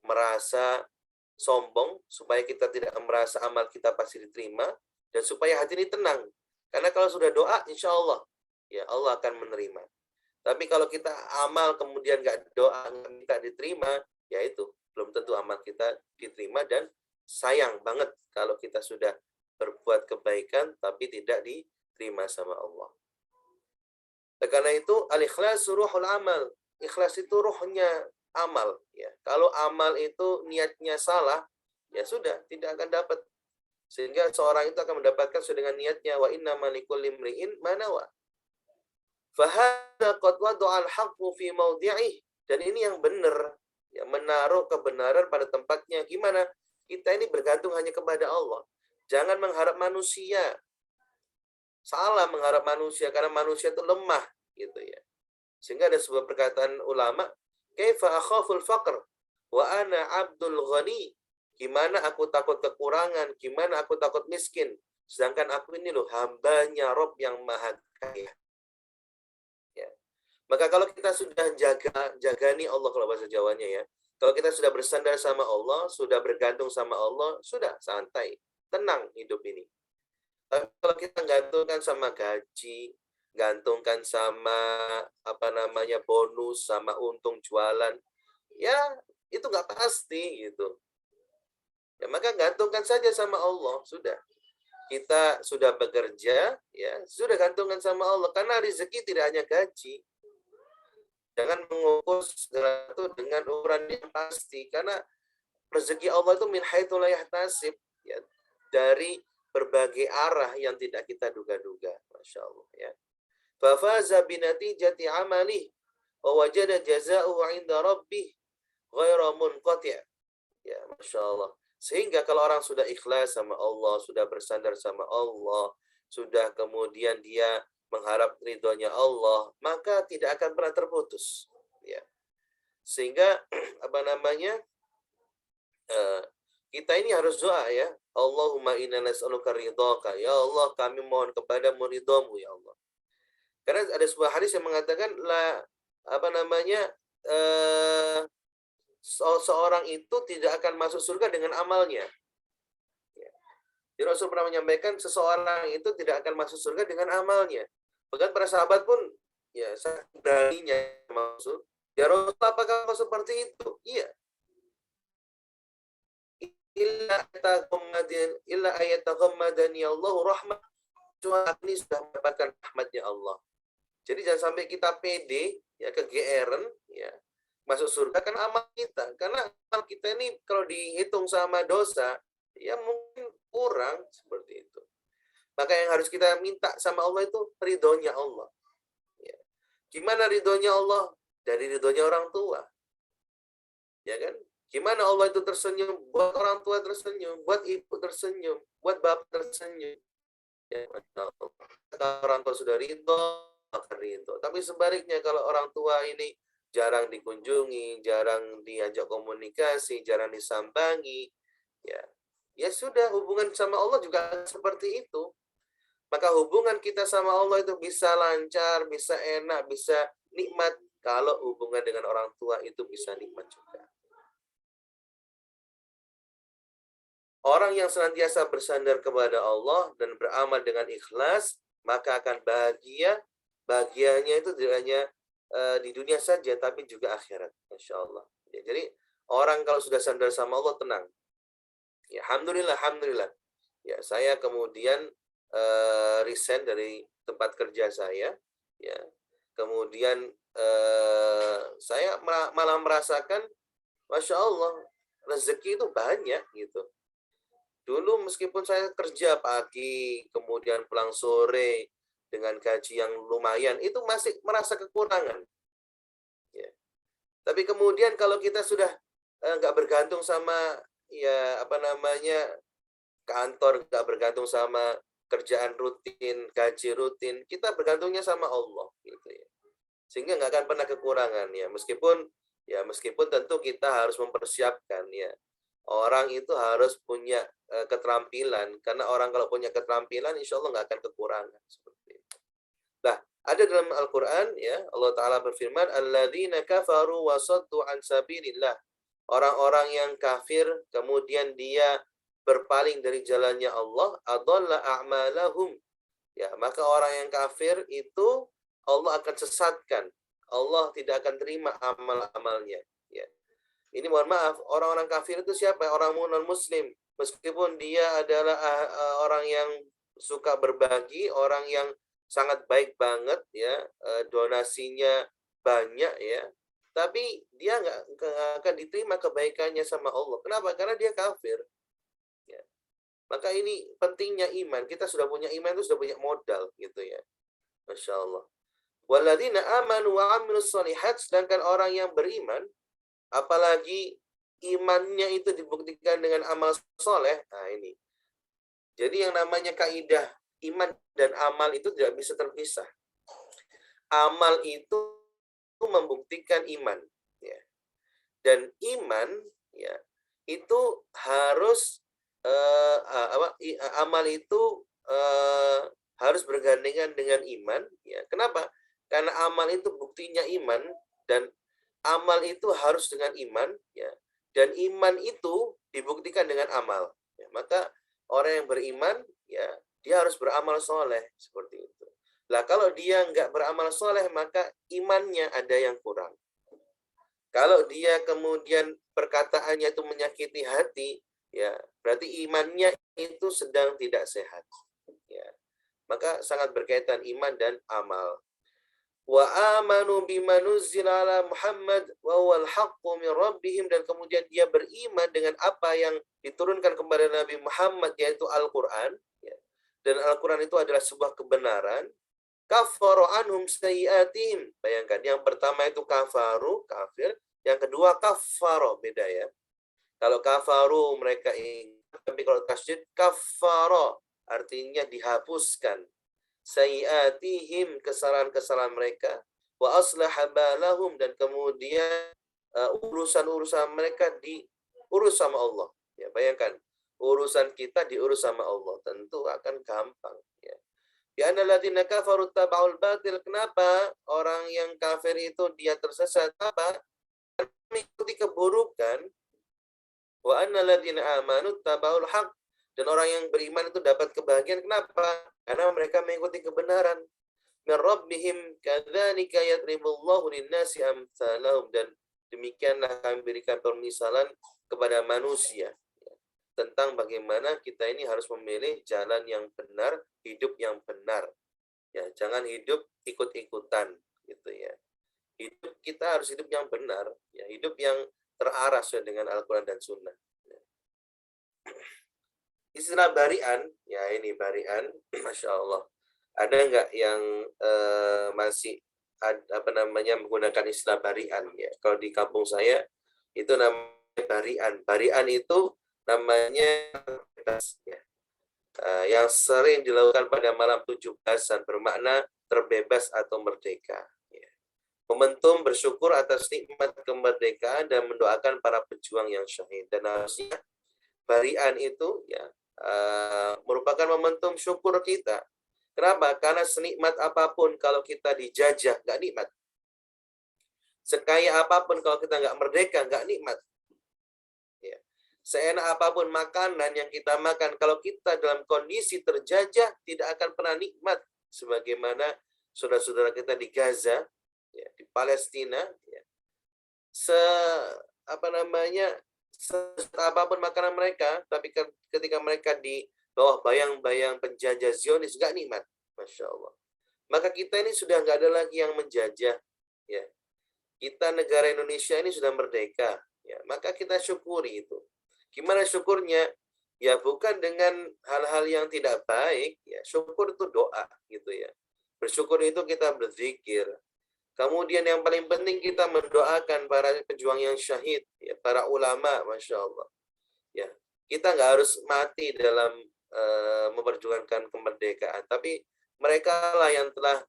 merasa sombong, supaya kita tidak merasa amal kita pasti diterima, dan supaya hati ini tenang. Karena kalau sudah doa, insya Allah, ya Allah akan menerima. Tapi kalau kita amal kemudian nggak doa, nggak minta diterima, ya itu belum tentu amal kita diterima, dan sayang banget kalau kita sudah berbuat kebaikan tapi tidak diterima sama Allah. Karena itu al-ikhlas ruhul amal. Ikhlas itu ruhnya amal, ya. Kalau amal itu niatnya salah, ya sudah tidak akan dapat. Sehingga seorang itu akan mendapatkan sesuai dengan niatnya, wa innamal likulli imri'in ma nawa. Fa hadza qad wada'a al-haqqu fi mawdi'ih. Dan ini yang benar, ya, menaruh kebenaran pada tempatnya. Gimana? Kita ini bergantung hanya kepada Allah. Jangan mengharap manusia. Salah mengharap manusia, karena manusia itu lemah, gitu ya. Sehingga ada sebuah perkataan ulama, kaifa akhaful faqr wa ana abdul ghani. Gimana aku takut kekurangan, gimana aku takut miskin, sedangkan aku ini loh hambanya Rob yang maha kaya. Ya. Maka kalau kita sudah jagani Allah, kalau bahasa Jawanya ya, kalau kita sudah bersandar sama Allah, sudah bergantung sama Allah, sudah santai, tenang hidup ini. Kalau kita gantungkan sama gaji, gantungkan sama bonus, sama untung jualan, ya itu nggak pasti gitu. Ya, maka gantungkan saja sama Allah, sudah. Kita sudah bekerja, ya sudah gantungkan sama Allah, karena rezeki tidak hanya gaji. Jangan mengukur segala itu dengan ukuran yang pasti, karena rezeki Allah itu min haitsu la yahtasib, ya, dari berbagai arah yang tidak kita duga-duga. Masya Allah, ya. Fafaza binatijati amalih wa wajada jaza'uhu 'inda rabbih ghairu munqati'. Ya, Masya Allah. Sehingga kalau orang sudah ikhlas sama Allah, sudah bersandar sama Allah, sudah kemudian dia mengharap ridhonya Allah, maka tidak akan pernah terputus, ya. Sehingga kita ini harus doa, ya. Allahumma inna nas'aluka ridhaka. Ya Allah, kami mohon kepadamu ridhamu, ya Allah. Karena ada sebuah hadis yang mengatakan seorang itu tidak akan masuk surga dengan amalnya. Ya. Jadi Rasul pernah menyampaikan seseorang itu tidak akan masuk surga dengan amalnya. Bahkan para sahabat pun ya beraninya masuk. Ya Rasul, apakah kau seperti itu? Iya. illa ayataghammadani Allahu rahmah, ini sudah mendapatkan rahmatnya Allah. Jadi jangan sampai kita pede, ya, kegeeran, ya, masuk surga kan amal kita. Karena amal kita ini kalau dihitung sama dosa, ya mungkin kurang seperti itu. Maka yang harus kita minta sama Allah itu ridhonya Allah. Ya. Gimana ridhonya Allah? Dari ridhonya orang tua. Ya kan? Gimana Allah itu tersenyum? Buat orang tua tersenyum, buat ibu tersenyum, buat bapak tersenyum. Ya, kalau orang tua sudah ridho, akan ridho. Tapi sebaliknya kalau orang tua ini jarang dikunjungi, jarang diajak komunikasi, jarang disambangi, ya sudah, hubungan sama Allah juga seperti itu. Maka hubungan kita sama Allah itu bisa lancar, bisa enak, bisa nikmat kalau hubungan dengan orang tua itu bisa nikmat juga. Orang yang senantiasa bersandar kepada Allah dan beramal dengan ikhlas, maka akan bahagia. Bahagianya itu tidak hanya di dunia saja, tapi juga akhirat, Masya Allah. Ya, jadi orang kalau sudah sandar sama Allah tenang. Ya, alhamdulillah. Ya, saya kemudian resign dari tempat kerja saya. Ya, kemudian saya malah merasakan, Masya Allah, rezeki itu banyak gitu. Dulu meskipun saya kerja pagi, kemudian pulang sore, dengan gaji yang lumayan, itu masih merasa kekurangan. Ya. Tapi kemudian kalau kita sudah nggak bergantung sama kantor, nggak bergantung sama kerjaan rutin, gaji rutin, kita bergantungnya sama Allah, gitu ya. Sehingga nggak akan pernah kekurangan ya. Meskipun tentu kita harus mempersiapkan ya. Orang itu harus punya keterampilan, karena orang kalau punya keterampilan, insya Allah nggak akan kekurangan. Seperti itu. Nah, ada dalam Al-Quran, ya, Allah Ta'ala berfirman, alladzina kafaru wa saddu an sabilillah. Orang-orang yang kafir, kemudian dia berpaling dari jalannya Allah, adalla a'malahum. Ya, maka orang yang kafir itu Allah akan sesatkan. Allah tidak akan terima amal-amalnya. Ya. Ini mohon maaf, orang-orang kafir itu siapa? Orang non-muslim. Meskipun dia adalah orang yang suka berbagi, orang yang sangat baik banget, ya, donasinya banyak, ya, tapi dia nggak akan diterima kebaikannya sama Allah. Kenapa? Karena dia kafir. Ya. Maka ini pentingnya iman. Kita sudah punya iman itu sudah punya modal, gitu ya. Masya Allah. Walladzina amanu wa amilus shalihat, sedangkan orang yang beriman, apalagi imannya itu dibuktikan dengan amal soleh. Nah ini. Jadi yang namanya kaidah iman dan amal itu tidak bisa terpisah. Amal itu membuktikan iman. Ya. Dan iman, ya, itu harus amal itu harus bergandengan dengan iman. Ya. Kenapa? Karena amal itu buktinya iman, dan amal itu harus dengan iman, ya, dan iman itu dibuktikan dengan amal. Ya, maka orang yang beriman, ya, dia harus beramal soleh seperti itu. Lah kalau dia nggak beramal soleh, maka imannya ada yang kurang. Kalau dia kemudian perkataannya itu menyakiti hati, ya, berarti imannya itu sedang tidak sehat. Ya, maka sangat berkaitan iman dan amal. Wa amanu bima nuzzila ala Muhammad wa huwal haqqu min rabbihim, dan kemudian dia beriman dengan apa yang diturunkan kepada Nabi Muhammad, yaitu Al-Qur'an, ya. Dan Al-Qur'an itu adalah sebuah kebenaran. Kafaru anhum sayyi'atihim. Bayangkan, yang pertama itu kafaru, kafir, yang kedua kafaro, beda ya. Kalau kafaru mereka ingat, tapi kalau tasydid kafaro artinya dihapuskan. Sayyi'atihim, kesalahan-kesalahan mereka, wa aslaha balahum, dan kemudian urusan-urusan mereka diurus sama Allah. Ya, bayangkan, urusan kita diurus sama Allah, tentu akan gampang, ya. Ya annalladzina kafaru taba'ul batil. Kenapa orang yang kafir itu dia tersesat? Apa? Mengikuti keburukan. Wa annalladzina amanu taba'ul haq. Dan orang yang beriman itu dapat kebahagiaan. Kenapa? Karena mereka mengikuti kebenaran. Min rabbihim kadzalika yadribullahu lin-nasi amsalahum. Dan demikianlah kami berikan permisalan kepada manusia. tentang bagaimana kita ini harus memilih jalan yang benar, hidup yang benar. Ya, jangan hidup ikut-ikutan gitu ya. Hidup kita harus hidup yang benar, ya, hidup yang terarah sesuai dengan Al-Qur'an dan Sunnah. Ya. Istilah barian, ya ini barian, Masya Allah. Ada nggak yang masih menggunakan istilah barian ya? Kalau di kampung saya itu namanya barian. Barian itu namanya ya. Yang sering dilakukan pada malam 17-an bermakna terbebas atau merdeka. Ya. Momentum bersyukur atas nikmat kemerdekaan dan mendoakan para pejuang yang syahid. Dan harusnya barian itu ya merupakan momentum syukur kita. Kenapa? Karena senikmat apapun kalau kita dijajah, nggak nikmat. Sekaya apapun kalau kita nggak merdeka, nggak nikmat. Ya. Seenak apapun makanan yang kita makan, kalau kita dalam kondisi terjajah, tidak akan pernah nikmat. Sebagaimana saudara-saudara kita di Gaza, ya, di Palestina, ya. Apapun makanan mereka, tapi ketika mereka di bawah bayang-bayang penjajah Zionis, nggak nikmat. Masya Allah. Maka kita ini sudah nggak ada lagi yang menjajah. Ya. Kita negara Indonesia ini sudah merdeka. Ya. Maka kita syukuri itu. Gimana syukurnya? Ya bukan dengan hal-hal yang tidak baik. Ya. Syukur itu doa. Gitu ya. Bersyukur itu kita berzikir. Kemudian yang paling penting kita mendoakan para pejuang yang syahid. Ya. Para ulama, Masya Allah. Ya. Kita nggak harus mati dalam memperjuangkan kemerdekaan, tapi mereka lah yang telah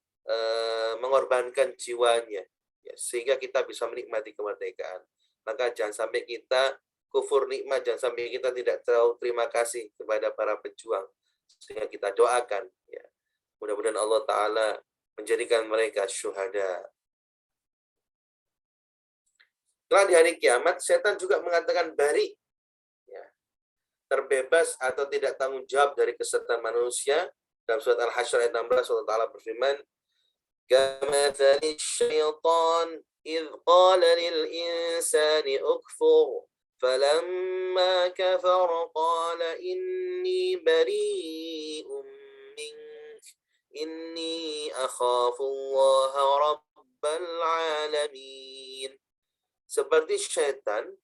mengorbankan jiwanya, ya, sehingga kita bisa menikmati kemerdekaan. Maka jangan sampai kita kufur nikmat, jangan sampai kita tidak tahu terima kasih kepada para pejuang, sehingga kita doakan, ya, mudah-mudahan Allah Ta'ala menjadikan mereka syuhada. Setelah di hari kiamat, setan juga mengatakan bari, terbebas atau tidak tanggung jawab dari kesertaan manusia. Dalam surat Al-Hasyr ayat 16 Allah Ta'ala berfirman, "Kamathali syaitan idh qala lil insani ukfur falamma kafara qala inni bari'un mink inni akhafu Allah rabbal alamin." Seperti syaitan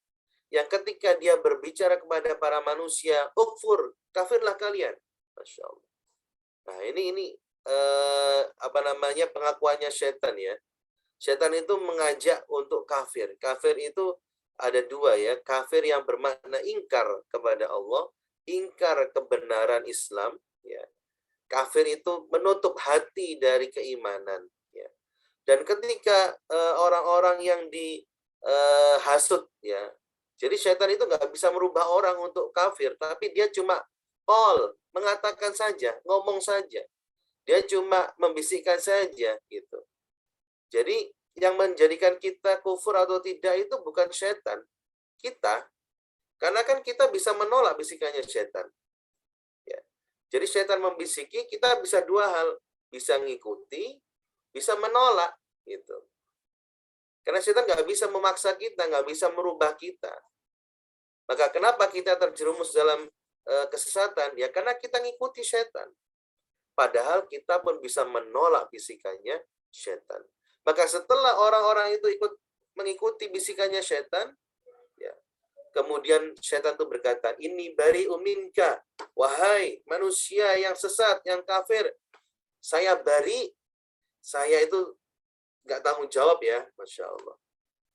yang ketika dia berbicara kepada para manusia, ukfur, kafirlah kalian. Masya Allah. Nah ini pengakuannya setan ya. Setan itu mengajak untuk kafir. Kafir itu ada dua ya. Kafir yang bermakna ingkar kepada Allah, ingkar kebenaran Islam. Ya. Kafir itu menutup hati dari keimanan. Ya. Dan ketika orang-orang yang dihasut ya. Jadi setan itu nggak bisa merubah orang untuk kafir, tapi dia cuma mengatakan saja, ngomong saja. Dia cuma membisikkan saja gitu. Jadi yang menjadikan kita kufur atau tidak itu bukan setan, kita. Karena kan kita bisa menolak bisikannya setan. Ya. Jadi setan membisiki, kita bisa dua hal, bisa ngikuti, bisa menolak gitu. Karena setan nggak bisa memaksa kita, nggak bisa merubah kita. Maka kenapa kita terjerumus dalam kesesatan? Ya karena kita ngikuti setan. Padahal kita pun bisa menolak bisikannya setan. Maka setelah orang-orang itu ikut mengikuti bisikannya setan, ya, kemudian setan itu berkata, "Ini bari'u minka, wahai manusia yang sesat, yang kafir, saya bari, saya itu nggak tanggung jawab ya, Masya Allah.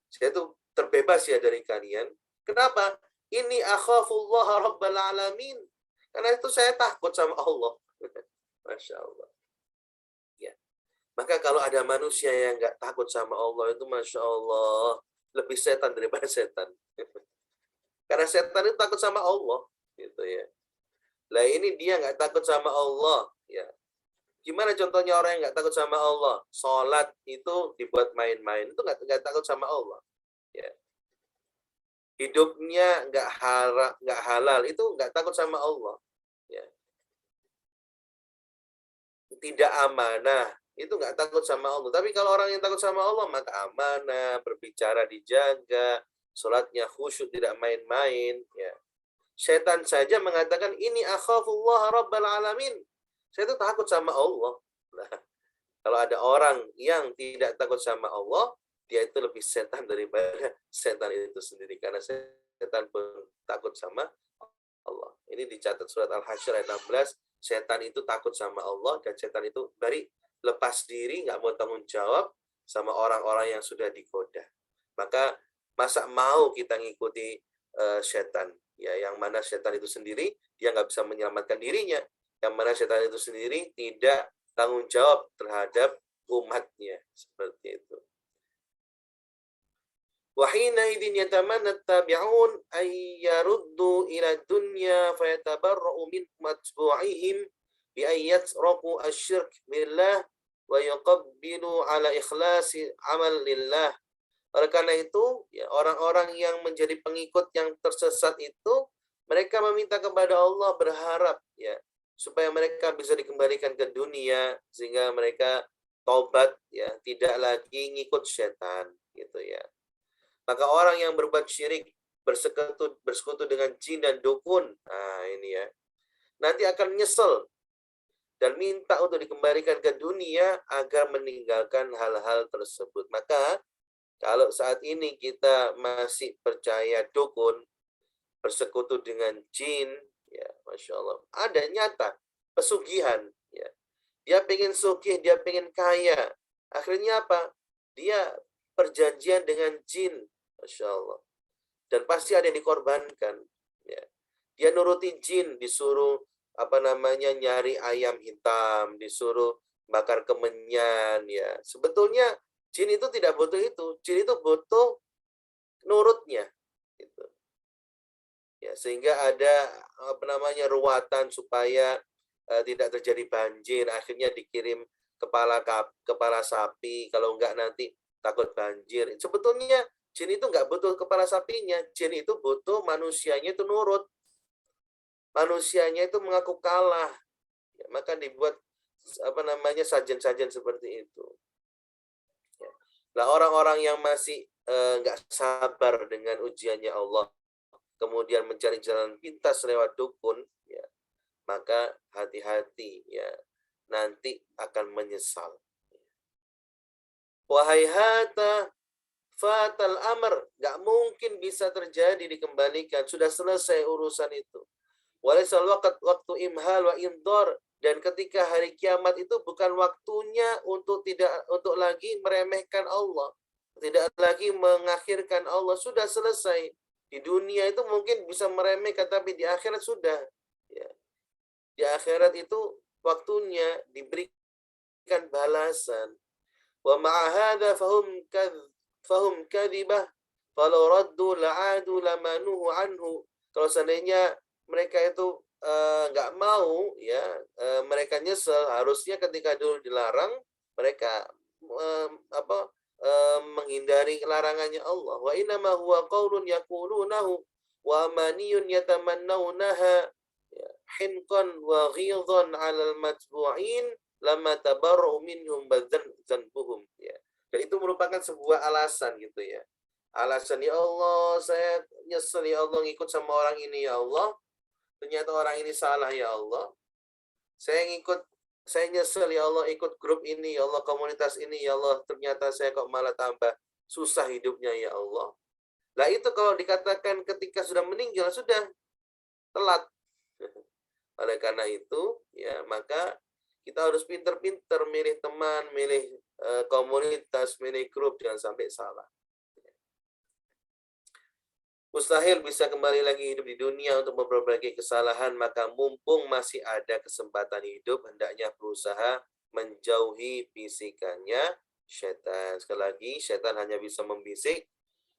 Saya itu terbebas ya dari kalian. Kenapa? Ini akhafullah rabbal alamin. Karena itu saya takut sama Allah. Masya Allah. Ya. Maka kalau ada manusia yang nggak takut sama Allah, itu Masya Allah, lebih setan daripada setan. Karena setan itu takut sama Allah. Gitu ya. Lah ini dia nggak takut sama Allah. Ya. Gimana contohnya orang yang nggak takut sama Allah? Sholat itu dibuat main-main, itu nggak takut sama Allah. Ya. Hidupnya nggak halal, itu nggak takut sama Allah. Ya. Tidak amanah, itu nggak takut sama Allah. Tapi kalau orang yang takut sama Allah, maka amanah, berbicara dijaga, sholatnya khusyuk, tidak main-main. Ya. Setan saja mengatakan ini akhafullah rabbal alamin. Saya itu takut sama Allah. Nah, kalau ada orang yang tidak takut sama Allah, dia itu lebih setan daripada setan itu sendiri. Karena setan pun takut sama Allah. Ini dicatat surat Al-Hasyr ayat 16. Setan itu takut sama Allah dan setan itu lepas diri, nggak mau tanggung jawab sama orang-orang yang sudah digoda. Maka masa mau kita ngikuti setan? Ya, yang mana setan itu sendiri dia nggak bisa menyelamatkan dirinya, yang mana setan itu sendiri tidak tanggung jawab terhadap umatnya, seperti itu. Wahina idin yatamanna tabi'un ay yaruddu ila dunya fayatabarra'u min matbu'ihim bi ayatraku asyirk billah wa yuqabbilu ala ikhlasi amal lillah. Oleh karena itu, ya, orang-orang yang menjadi pengikut yang tersesat itu, mereka meminta kepada Allah, berharap ya supaya mereka bisa dikembalikan ke dunia sehingga mereka taubat, ya, tidak lagi ngikut setan, gitu ya. Maka orang yang berbuat syirik, bersekutu dengan jin dan dukun, nah ini ya, nanti akan nyesel dan minta untuk dikembalikan ke dunia agar meninggalkan hal-hal tersebut. Maka kalau saat ini kita masih percaya dukun, bersekutu dengan jin, ya Masya Allah, ada nyata pesugihan. Ya. Dia pengen sugih, dia pengen kaya. Akhirnya apa? Dia perjanjian dengan jin, Masya Allah. Dan pasti ada yang dikorbankan. Ya. Dia nuruti jin, disuruh nyari ayam hitam, disuruh bakar kemenyan. Ya, sebetulnya jin itu tidak butuh itu. Jin itu butuh nurutnya. Gitu. Ya, sehingga ada ruatan supaya tidak terjadi banjir. Akhirnya dikirim kepala sapi. Kalau enggak nanti takut banjir. Sebetulnya jin itu enggak butuh kepala sapinya. Jin itu butuh manusianya itu nurut. Manusianya itu mengaku kalah. Ya, maka dibuat sajen-sajen seperti itu. Nah, orang-orang yang masih nggak sabar dengan ujiannya Allah, kemudian mencari jalan pintas lewat dukun, ya, maka hati-hati, ya, nanti akan menyesal. Wahai hata fatal amr, nggak mungkin bisa terjadi dikembalikan, sudah selesai urusan itu. Walaisal waktu imhal wa indor, dan ketika hari kiamat itu bukan waktunya untuk lagi meremehkan Allah, tidak lagi mengakhirkan Allah, sudah selesai. Di dunia itu mungkin bisa meremehkan, tapi di akhirat sudah. Ya. Di akhirat itu waktunya diberikan balasan. Wa ma'ahada fahum kadhibah falau raddu la'adu lamanuhu anhu. Kalau seandainya mereka itu nggak mau, ya, mereka nyesel. Harusnya ketika dulu dilarang, mereka menghindari larangannya Allah. Wa innama huwa qaulun yaqulunahu wa amaniyun yatamannawnaha hinqan wa ghidhan 'alal matbu'in lama tabarru minhum badzanbuhum, ya. Dan itu merupakan sebuah alasan, gitu ya. Alasan, ya Allah, saya nyesel ya Allah ngikut sama orang ini ya Allah. Ternyata orang ini salah ya Allah. Saya nyesel ya Allah ikut grup ini ya Allah, komunitas ini ya Allah. Ternyata saya kok malah tambah susah hidupnya ya Allah. Nah itu kalau dikatakan ketika sudah meninggal, sudah telat. Oleh karena itu, ya, maka kita harus pinter-pinter milih teman, milih komunitas, milih grup, jangan sampai salah. Mustahil bisa kembali lagi hidup di dunia untuk memperbaiki kesalahan, maka mumpung masih ada kesempatan hidup, hendaknya berusaha menjauhi bisikannya setan. Sekali lagi, setan hanya bisa membisik,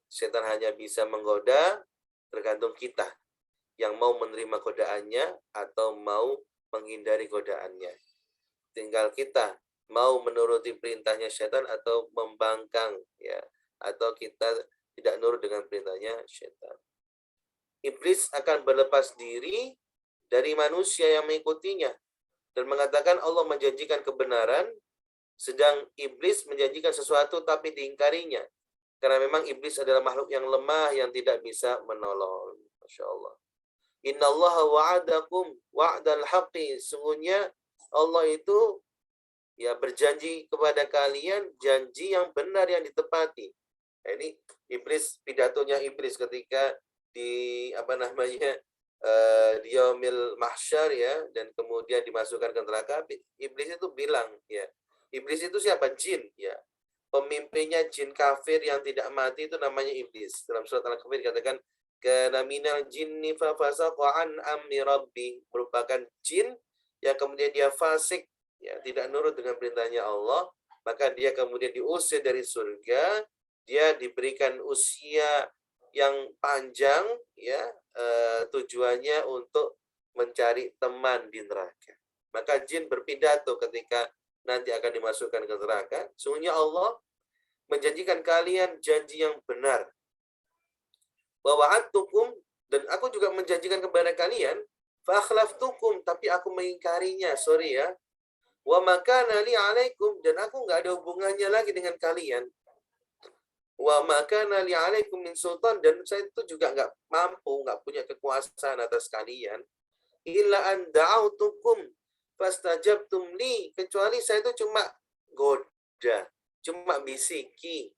setan hanya bisa menggoda, tergantung kita yang mau menerima godaannya atau mau menghindari godaannya. Tinggal kita mau menuruti perintahnya setan atau membangkang, ya, atau kita tidak nurut dengan perintahnya setan. Iblis akan berlepas diri dari manusia yang mengikutinya dan mengatakan Allah menjanjikan kebenaran, sedang iblis menjanjikan sesuatu tapi diingkarinya. Karena memang iblis adalah makhluk yang lemah yang tidak bisa menolong. Masya Allah. Innallaha wa'adakum wa'dal haqqi. Sungguhnya Allah itu ya berjanji kepada kalian janji yang benar yang ditepati. Nah, ini iblis, pidatonya iblis ketika di di yaumil mahsyar ya, dan kemudian dimasukkan ke neraka. Iblis itu bilang ya, iblis itu siapa? Jin ya. Pemimpinnya jin kafir yang tidak mati itu namanya iblis. Dalam surat Al-Kafir dikatakan kana minal jinni fa fasaqa an amri rabbi, merupakan jin yang kemudian dia fasik ya, tidak nurut dengan perintahnya Allah, maka dia kemudian diusir dari surga, dia diberikan usia yang panjang ya, tujuannya untuk mencari teman di neraka. Maka jin berpidato ketika nanti akan dimasukkan ke neraka, sungguhnya Allah menjanjikan kalian janji yang benar. Wa wa'adtukum, dan aku juga menjanjikan kepada kalian, fa akhlaftukum, tapi aku mengingkarinya, sorry ya. Wa makana li alaikum, dan aku nggak ada hubungannya lagi dengan kalian. Wa makana li alaikum min sultan, dan saya itu juga nggak mampu, nggak punya kekuasaan atas kalian. Illa an da'autukum fastajabtum li, kecuali saya itu cuma goda, cuma bisiki,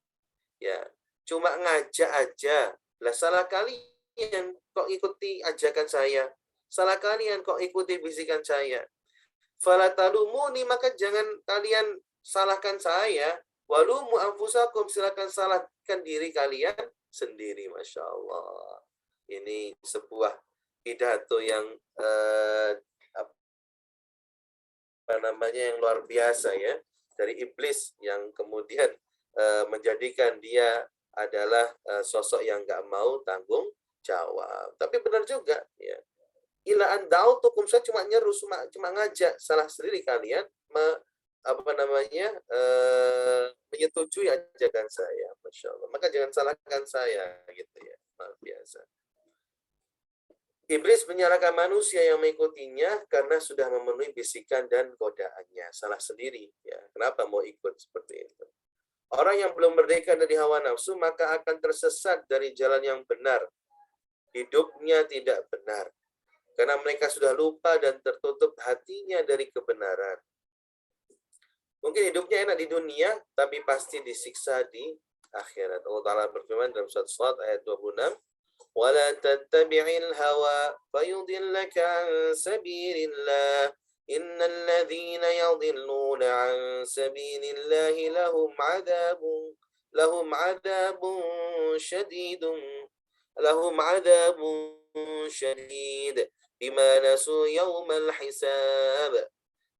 ya, cuma ngajak aja. Lah salah kalian kok ikuti ajakan saya, salah kalian kok ikuti bisikan saya. Fala talumuni, maka jangan kalian salahkan saya. Walumu anfusakum, silakan salahkan diri kalian sendiri. Masya Allah. Ini sebuah pidato yang yang luar biasa ya, dari iblis yang kemudian menjadikan dia adalah sosok yang nggak mau tanggung jawab. Tapi benar juga ya. Ila andautukum, saya cuma nyeru, cuma ngajak, salah sendiri kalian menyetujui ajakan saya. Masya Allah. Maka jangan salahkan saya gitu ya. Luar biasa. Iblis menyalahkan manusia yang mengikutinya karena sudah memenuhi bisikan dan godaannya. Salah sendiri ya. Kenapa mau ikut seperti itu? Orang yang belum merdeka dari hawa nafsu maka akan tersesat dari jalan yang benar. Hidupnya tidak benar. Karena mereka sudah lupa dan tertutup hatinya dari kebenaran. Mungkin hidupnya enak di dunia, tapi pasti disiksa di akhirat. Allah Ta'ala berfirman dalam surat Shad ayat 26. وَلَا تَتَّبِعِ الْهَوَى فَيُضِلَّكَ عَنْ سَبِيلِ اللَّهِ إِنَّ الَّذِينَ يَضِلُّونَ عَنْ سَبِيلِ اللَّهِ لَهُمْ عَذَابٌ شَدِيدٌ بِمَا نَسُوا يَوْمَ الْحِسَابِ.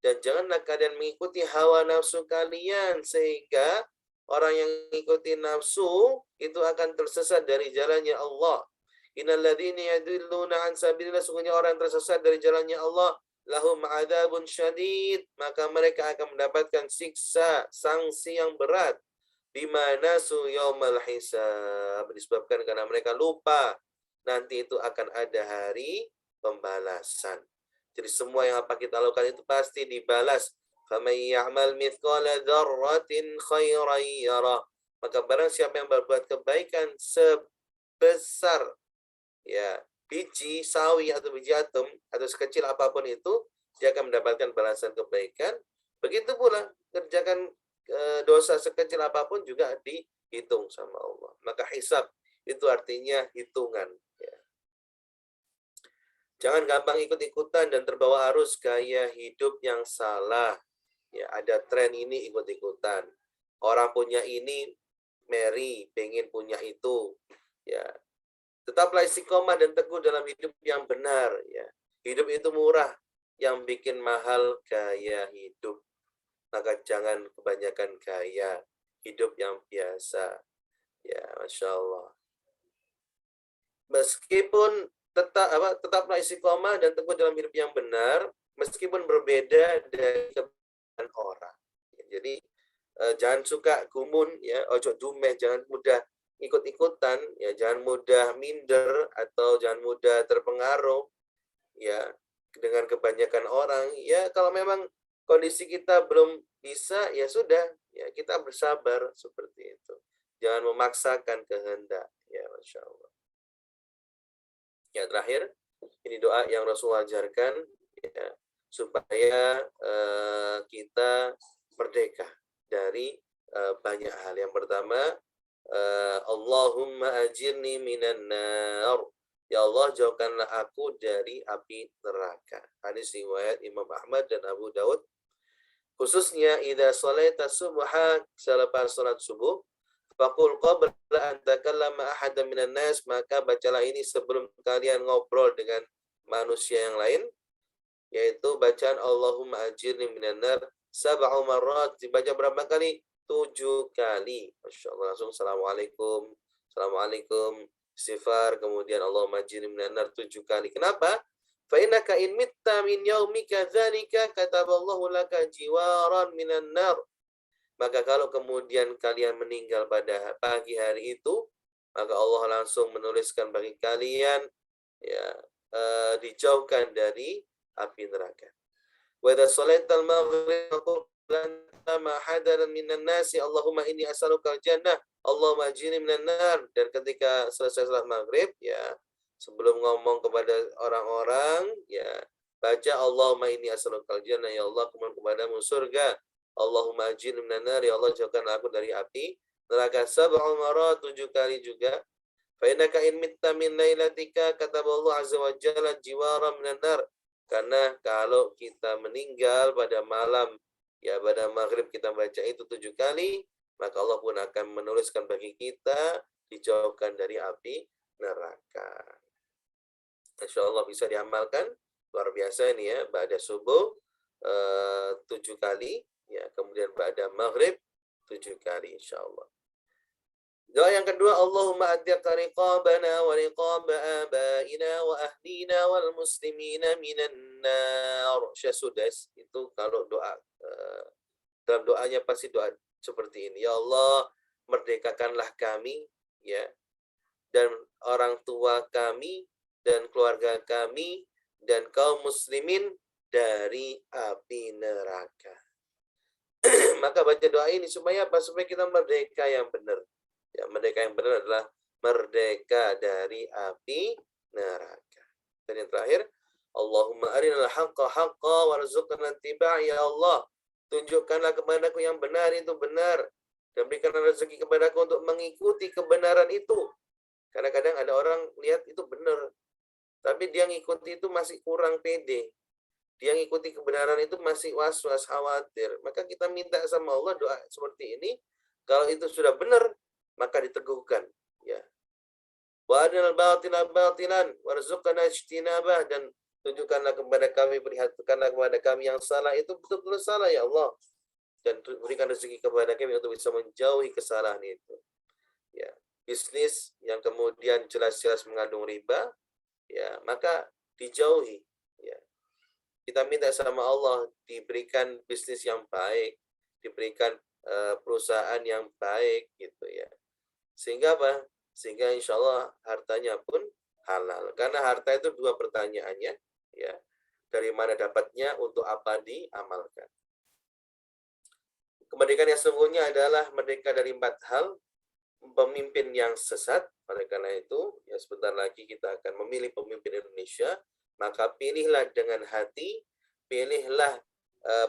Dan janganlah kalian mengikuti hawa nafsu kalian, sehingga orang yang mengikuti nafsu itu akan tersesat dari jalannya Allah. Innal ladzina yadilluna an sabilillah, sungguhnya orang yang tersesat dari jalannya Allah, lahum adzabun syadid, maka mereka akan mendapatkan siksa, sanksi yang berat. Bima nasu yaumal hisab, disebabkan karena mereka lupa nanti itu akan ada hari pembalasan. Jadi semua yang apa kita lakukan itu pasti dibalas. فَمَنْ يَعْمَلْ مِثْقَالَ ذَرَّةٍ خَيْرًا يَرَهُ. Maka barang siapa yang berbuat kebaikan sebesar ya biji sawi atau biji atom atau sekecil apapun itu, dia akan mendapatkan balasan kebaikan. Begitu pula kerjakan dosa sekecil apapun juga dihitung sama Allah. Maka hisab itu artinya hitungan. Ya. Jangan gampang ikut-ikutan dan terbawa arus gaya hidup yang salah. Ya, ada tren ini ikut-ikutan. Orang punya ini, Mary pengen punya itu. Ya, tetaplah istiqomah dan teguh dalam hidup yang benar. Ya, hidup itu murah, yang bikin mahal gaya hidup. Maka jangan kebanyakan gaya hidup yang biasa. Ya, Masya Allah. Meskipun tetaplah istiqomah dan teguh dalam hidup yang benar, meskipun berbeda dari kebanyakan orang. Jadi jangan suka gumun, ya, ojo dumeh, jangan mudah ikut-ikutan, ya, jangan mudah minder atau jangan mudah terpengaruh, ya, dengan kebanyakan orang. Ya, kalau memang kondisi kita belum bisa, ya sudah, ya kita bersabar seperti itu. Jangan memaksakan kehendak, ya, Masya Allah. Yang terakhir, Ini doa yang Rasul ajarkan ya, supaya kita merdeka dari banyak hal. Yang pertama, Allahumma ajirni minan nar. Ya Allah, jauhkanlah aku dari api neraka. Hadis riwayat Imam Ahmad dan Abu Daud. Khususnya idza shalaita subha, selepas salat subuh, faqul qabla an takallama ahadan minan nas, maka bacalah ini sebelum kalian ngobrol dengan manusia yang lain, yaitu bacaan Allahumma ajirni minan nar sab'u marrat, dibaca berapa kali? 7 kali. Masya Allah, langsung assalamualaikum, assalamualaikum, istighfar, kemudian Allahumma ajirni minan nar 7 kali. Kenapa? Fa innaka in mitta min yaumika dzalika kataballahu laka jiwaran minan nar. Maka kalau kemudian kalian meninggal pada pagi hari itu, maka Allah langsung menuliskan bagi kalian ya dijauhkan dari api neraka. Wa idza salaital maghrib ma hadaran minan nasi Allahumma inni as'aluka al-jannah Allahumma ajirni minan nar. Dan ketika selesai salat maghrib ya, sebelum ngomong kepada orang-orang ya, baca Allahumma inni as'aluka al-jannah, ya Allah aku mohon kepadamu surga. Allahumma ajirni minan nar, ya Allah jauhkan aku dari api neraka. Sab'u marat, 7 kali juga. Fa innaka in mitta min lailatika kataballahu azza wa jalla jiwaran minan nar. Karena kalau kita meninggal pada malam ya, pada maghrib kita baca itu 7 kali, maka Allah pun akan menuliskan bagi kita dijauhkan dari api neraka. Insya Allah bisa diamalkan, luar biasa ini ya. Ba'da subuh 7 kali ya, kemudian ba'da maghrib 7 kali insya Allah. Doa yang kedua, Allahumma addiq riqabana wa riqaba abaina wa ahlina wal muslimina minan nar. Syekh Sudes itu kalau doa dalam doanya pasti doa seperti ini. Ya Allah, merdekakanlah kami ya, dan orang tua kami dan keluarga kami dan kaum muslimin dari api neraka. Maka baca doa ini supaya apa? Supaya kita merdeka yang benar. Ya, merdeka yang benar adalah merdeka dari api neraka. Dan yang terakhir, Allahumma arinal haqqa haqqa warzuqna ittiba'. Ya Allah, tunjukkanlah kepadaku yang benar itu benar, dan berikanlah rezeki kepadaku untuk mengikuti kebenaran itu. Kadang-kadang ada orang lihat itu benar, tapi dia ngikuti itu masih kurang pede. Dia ngikuti kebenaran itu masih was-was, khawatir. Maka kita minta sama Allah doa seperti ini. Kalau itu sudah benar, maka diteguhkan ya. Wa arinal batila batilan warzuqna ijtinabah, dan tunjukkanlah kepada kami, perlihatkanlah kepada kami yang salah itu betul-betul salah ya Allah, dan berikan rezeki kepada kami untuk bisa menjauhi kesalahan itu ya. Bisnis yang kemudian jelas-jelas mengandung riba ya, maka dijauhi ya. Kita minta sama Allah diberikan bisnis yang baik, diberikan perusahaan yang baik gitu ya. Sehingga apa? Sehingga insya Allah hartanya pun halal. Karena harta itu dua pertanyaannya ya. Dari mana dapatnya, untuk apa diamalkan. Kemerdekaan yang sesungguhnya adalah merdeka dari 4 hal. Pemimpin yang sesat. Oleh karena itu, ya sebentar lagi kita akan memilih pemimpin Indonesia. Maka pilihlah dengan hati, pilihlah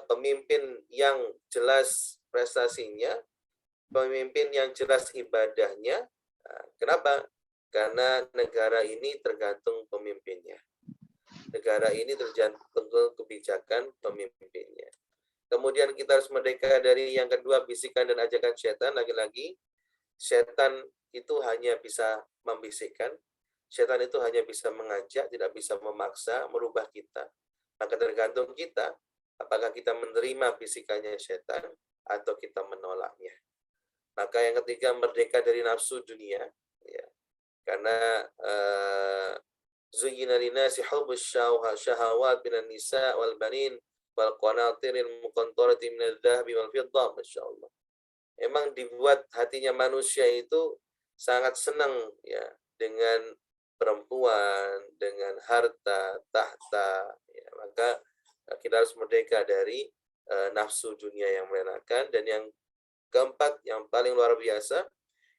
pemimpin yang jelas prestasinya, pemimpin yang jelas ibadahnya. Kenapa? Karena negara ini tergantung pemimpinnya. Negara ini tergantung kebijakan pemimpinnya. Kemudian kita harus merdeka dari yang kedua, bisikan dan ajakan setan. Lagi-lagi, setan itu hanya bisa membisikkan. Setan itu hanya bisa mengajak, tidak bisa memaksa, merubah kita. Maka tergantung kita, apakah kita menerima bisikannya setan atau kita menolaknya. Maka yang ketiga, merdeka dari nafsu dunia ya. Karena zuyyina linasi hubbus syahawat minan nisa wal banin wal qanatiril muqantarati minadh dhahabi wal fiddah. Masyaallah. Emang dibuat hatinya manusia itu sangat senang ya dengan perempuan, dengan harta, tahta ya. Maka kita harus merdeka dari nafsu dunia yang melenakan. Dan yang keempat, yang paling luar biasa,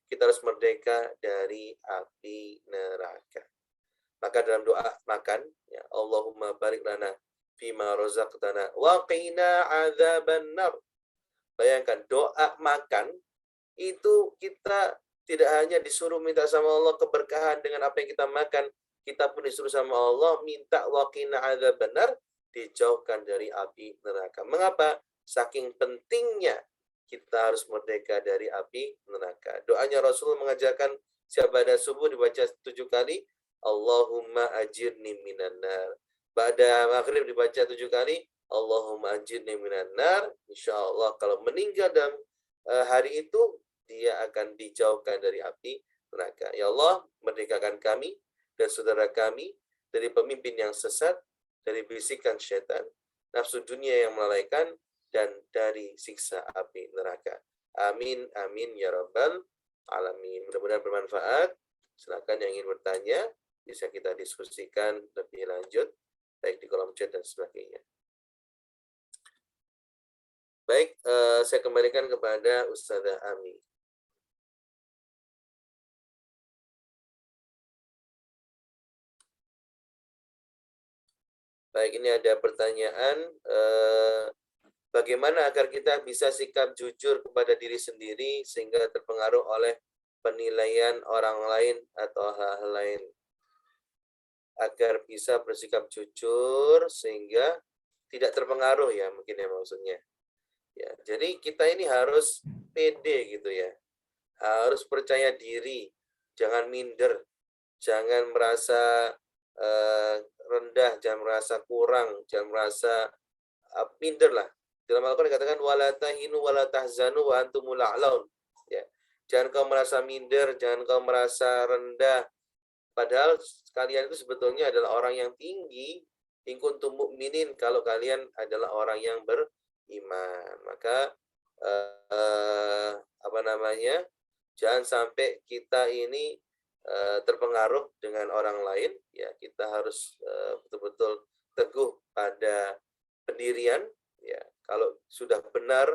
kita harus merdeka dari api neraka. Maka dalam doa makan, ya, Allahumma barik lana fima razaqtana wa qina adzabannar. Bayangkan doa makan itu kita tidak hanya disuruh minta sama Allah keberkahan dengan apa yang kita makan, kita pun disuruh sama Allah minta wa qina adzabannar, dijauhkan dari api neraka. Mengapa? Saking pentingnya kita harus merdeka dari api neraka. Doanya Rasul mengajarkan setiap pada subuh dibaca 7 kali, Allahumma ajirni minan nar. Pada maghrib dibaca 7 kali, Allahumma ajirni minan nar. Insyaallah kalau meninggal dalam hari itu, dia akan dijauhkan dari api neraka. Ya Allah, merdekakan kami dan saudara kami dari pemimpin yang sesat, dari bisikan syaitan, nafsu dunia yang melalaikan, dan dari siksa api neraka. Amin, amin, ya Rabbal Alamin. Mudah-mudahan bermanfaat. Silakan yang ingin bertanya, bisa kita diskusikan lebih lanjut, baik di kolom chat dan sebagainya. Baik, saya kembalikan kepada Ustazah Ami. Baik, ini ada pertanyaan, bagaimana agar kita bisa sikap jujur kepada diri sendiri sehingga terpengaruh oleh penilaian orang lain atau hal-hal lain? Agar bisa bersikap jujur sehingga tidak terpengaruh, ya, mungkin ya maksudnya. Ya, jadi kita ini harus pede gitu ya. Harus percaya diri, jangan minder, jangan merasa rendah, jangan merasa kurang, jangan merasa minder lah. Dalam Al-Quran dikatakan wala tahinu wala tahzanu wa antumul a'laun. Ya. Jangan kau merasa minder, jangan kau merasa rendah. Padahal kalian itu sebetulnya adalah orang yang tinggi. In kuntum mu'minin, kalau kalian adalah orang yang beriman. Maka jangan sampai kita ini terpengaruh dengan orang lain. Ya, kita harus betul-betul teguh pada pendirian. Ya, kalau sudah benar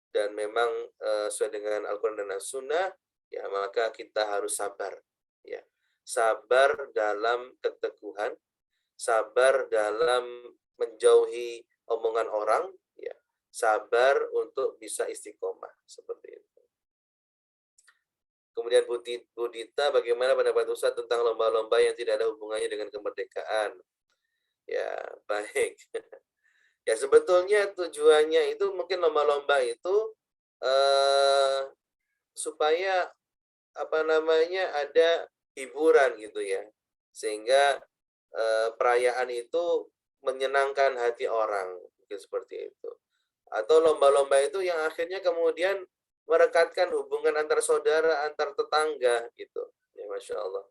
dan memang sesuai dengan Al-Quran dan As-Sunnah, ya maka kita harus sabar. Ya, sabar dalam keteguhan, sabar dalam menjauhi omongan orang, ya, sabar untuk bisa istiqomah seperti itu. Kemudian Bu Dita, bagaimana pendapat Ustaz tentang lomba-lomba yang tidak ada hubungannya dengan kemerdekaan? Ya, baik. Ya, sebetulnya tujuannya itu mungkin lomba-lomba itu supaya ada hiburan gitu ya, sehingga perayaan itu menyenangkan hati orang, mungkin seperti itu. Atau lomba-lomba itu yang akhirnya kemudian merekatkan hubungan antar saudara, antar tetangga gitu. Ya, Masya Allah.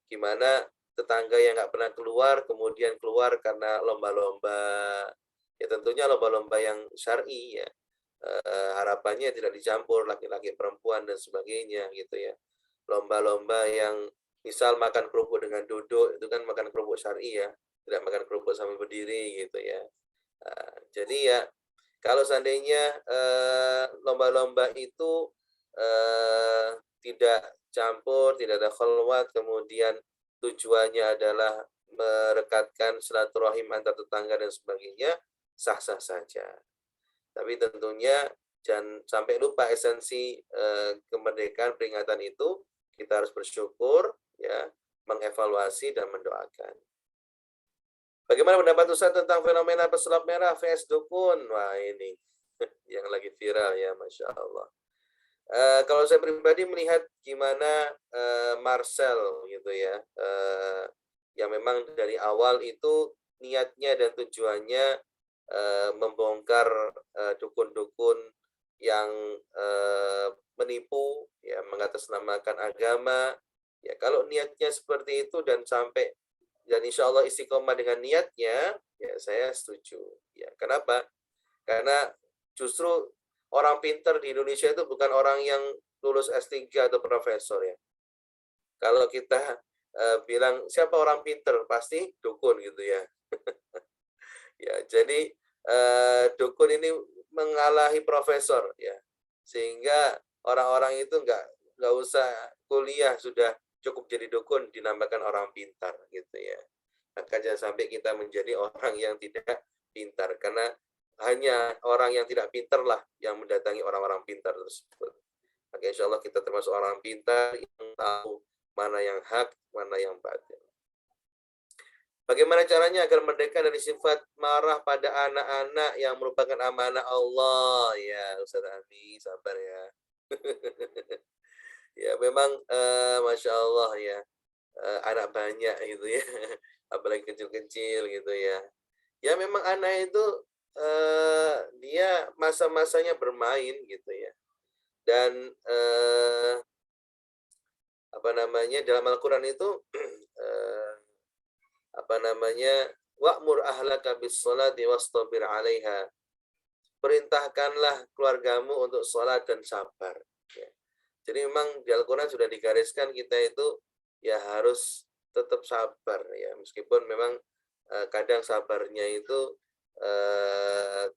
Gimana tetangga yang nggak pernah keluar, kemudian keluar karena lomba-lomba. Ya tentunya lomba-lomba yang syar'i ya. Harapannya tidak dicampur laki-laki perempuan dan sebagainya gitu ya. Lomba-lomba yang misal makan kerupuk dengan duduk, itu kan makan kerupuk syar'i ya, tidak makan kerupuk sambil berdiri gitu ya. Jadi ya kalau seandainya lomba-lomba itu tidak campur, tidak ada khalwat, kemudian tujuannya adalah merekatkan silaturahim antar tetangga dan sebagainya, sah-sah saja. Tapi tentunya jangan sampai lupa esensi kemerdekaan, peringatan itu. Kita harus bersyukur, ya, mengevaluasi dan mendoakan. Bagaimana pendapat Ustaz tentang fenomena pesulap merah vs dukun? Wah, ini yang lagi viral ya, Masya Allah. Kalau saya pribadi melihat gimana Marcel gitu ya, yang memang dari awal itu niatnya dan tujuannya membongkar dukun-dukun yang menipu, ya, mengatasnamakan agama. Ya, kalau niatnya seperti itu dan sampai dan insya Allah istiqomah dengan niatnya, ya saya setuju. Ya, kenapa? Karena justru orang pintar di Indonesia itu bukan orang yang lulus S3 atau profesor ya. Kalau kita bilang siapa orang pintar, pasti dukun gitu ya. Ya, jadi dukun ini mengalahi profesor ya, sehingga orang-orang itu nggak usah kuliah sudah cukup jadi dukun dinamakan orang pintar gitu ya. Maka jangan sampai kita menjadi orang yang tidak pintar, karena hanya orang yang tidak pintar lah yang mendatangi orang-orang pintar tersebut. Maka insya Allah kita termasuk orang pintar yang tahu mana yang hak, mana yang batil. Bagaimana caranya agar merdeka dari sifat marah pada anak-anak yang merupakan amanah Allah? Ya, Ustaz Ami, sabar ya. Ya, memang Masya Allah ya, anak banyak gitu ya, apalagi kecil-kecil gitu ya. Ya memang anak itu dia masa-masanya bermain gitu ya. Dan apa namanya, dalam Al-Quran itu wa'mur ahlaka bis-sholati wastabir 'alaiha. Perintahkanlah keluargamu untuk sholat dan sabar. Ya. Jadi memang di Al-Quran sudah digariskan kita itu ya harus tetap sabar ya, meskipun memang kadang sabarnya itu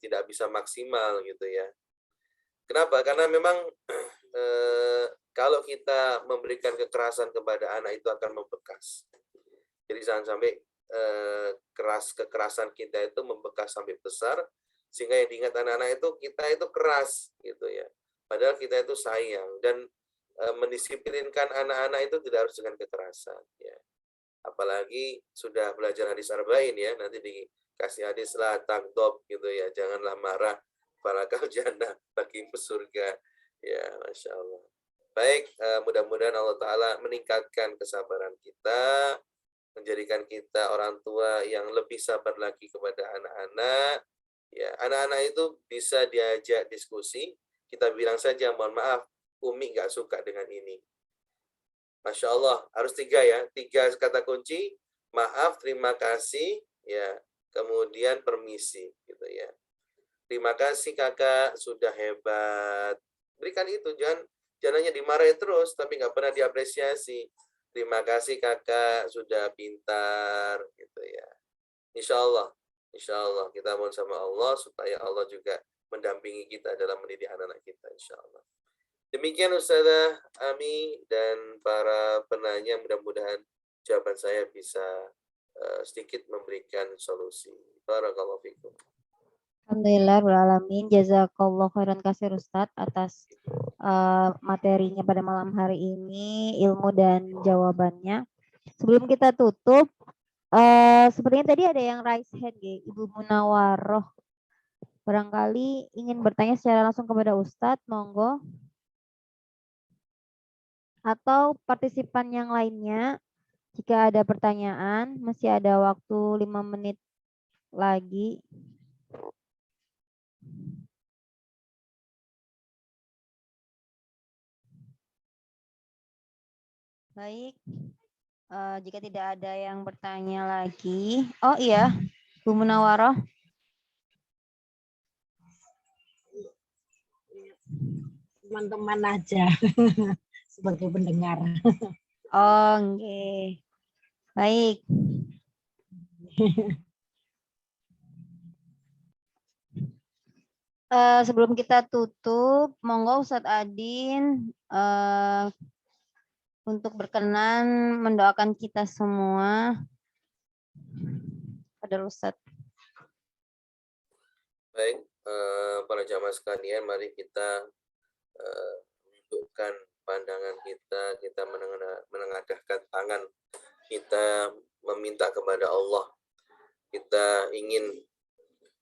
tidak bisa maksimal gitu ya. Kenapa? Karena memang kalau kita memberikan kekerasan kepada anak itu akan membekas. Jadi jangan sampai kekerasan kita itu membekas sampai besar, sehingga yang diingat anak-anak itu kita itu keras gitu ya. Padahal kita itu sayang, dan mendisiplinkan anak-anak itu tidak harus dengan kekerasan ya. Apalagi sudah belajar hadis arba'in ya, nanti dikasih hadis la tagdob gitu ya, janganlah marah, falakal jannah, bagimu surga ya. Masya Allah. Baik, mudah-mudahan Allah Ta'ala meningkatkan kesabaran kita, menjadikan kita orang tua yang lebih sabar lagi kepada anak-anak. Ya, anak-anak itu bisa diajak diskusi, kita bilang saja, mohon maaf, Umi nggak suka dengan ini. Masya Allah, harus 3 ya, 3 kata kunci, maaf, terima kasih, ya, kemudian permisi, gitu ya. Terima kasih kakak, sudah hebat. Berikan itu, jangan hanya dimarahin terus, tapi nggak pernah diapresiasi. Terima kasih kakak, sudah pintar, gitu ya. Insya Allah kita mohon sama Allah supaya Allah juga mendampingi kita dalam mendidik anak-anak kita, insya Allah. Demikian Ustazah Ami dan para penanya, mudah-mudahan jawaban saya bisa sedikit memberikan solusi. Barakallahu fikum. Alhamdulillah beralamin, jazakallah khairan kasih Ustadz atas materinya pada malam hari ini, ilmu dan jawabannya. Sebelum kita tutup, sepertinya tadi ada yang raise hand, Ibu Munawaroh. Barangkali ingin bertanya secara langsung kepada Ustadz, monggo. Atau partisipan yang lainnya, jika ada pertanyaan, masih ada waktu 5 menit lagi. Baik, jika tidak ada yang bertanya lagi. Oh iya, Bu Munawaroh. Teman-teman aja sebagai pendengar. Oh, okay. Baik. Sebelum kita tutup, monggo Ustadz Adin untuk berkenan mendoakan kita semua. Pada Ustadz. Baik, para jamaah sekalian, mari kita menundukkan pandangan kita menengadahkan tangan, kita meminta kepada Allah. Kita ingin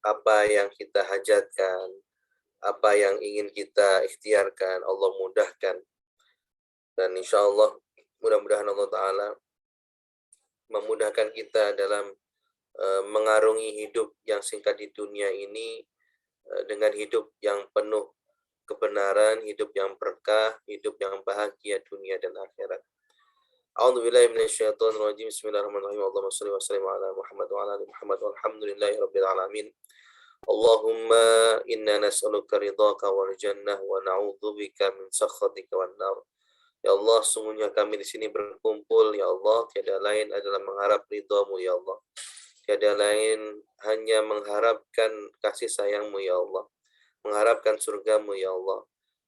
apa yang kita hajatkan, apa yang ingin kita ikhtiarkan, Allah mudahkan. Dan insya Allah, mudah-mudahan Allah Ta'ala memudahkan kita dalam mengarungi hidup yang singkat di dunia ini dengan hidup yang penuh kebenaran, hidup yang berkah, hidup yang bahagia dunia dan akhirat. A'udzubillahi minasyaitonir rajim. Bismillahirrahmanirrahim. Allahumma shalli wa sallim ala Muhammad wa ala ali Muhammad walhamdulillahi rabbil alamin. Allahumma inna nas'aluka ridhaka wal jannah wa na'udzubika min sakhatika wan nar. Ya Allah, sungguhnya kami di sini berkumpul, ya Allah, tiada lain adalah mengharap ridhamu, ya Allah. Tiada lain hanya mengharapkan kasih sayangmu, ya Allah. Mengharapkan surgamu, ya Allah.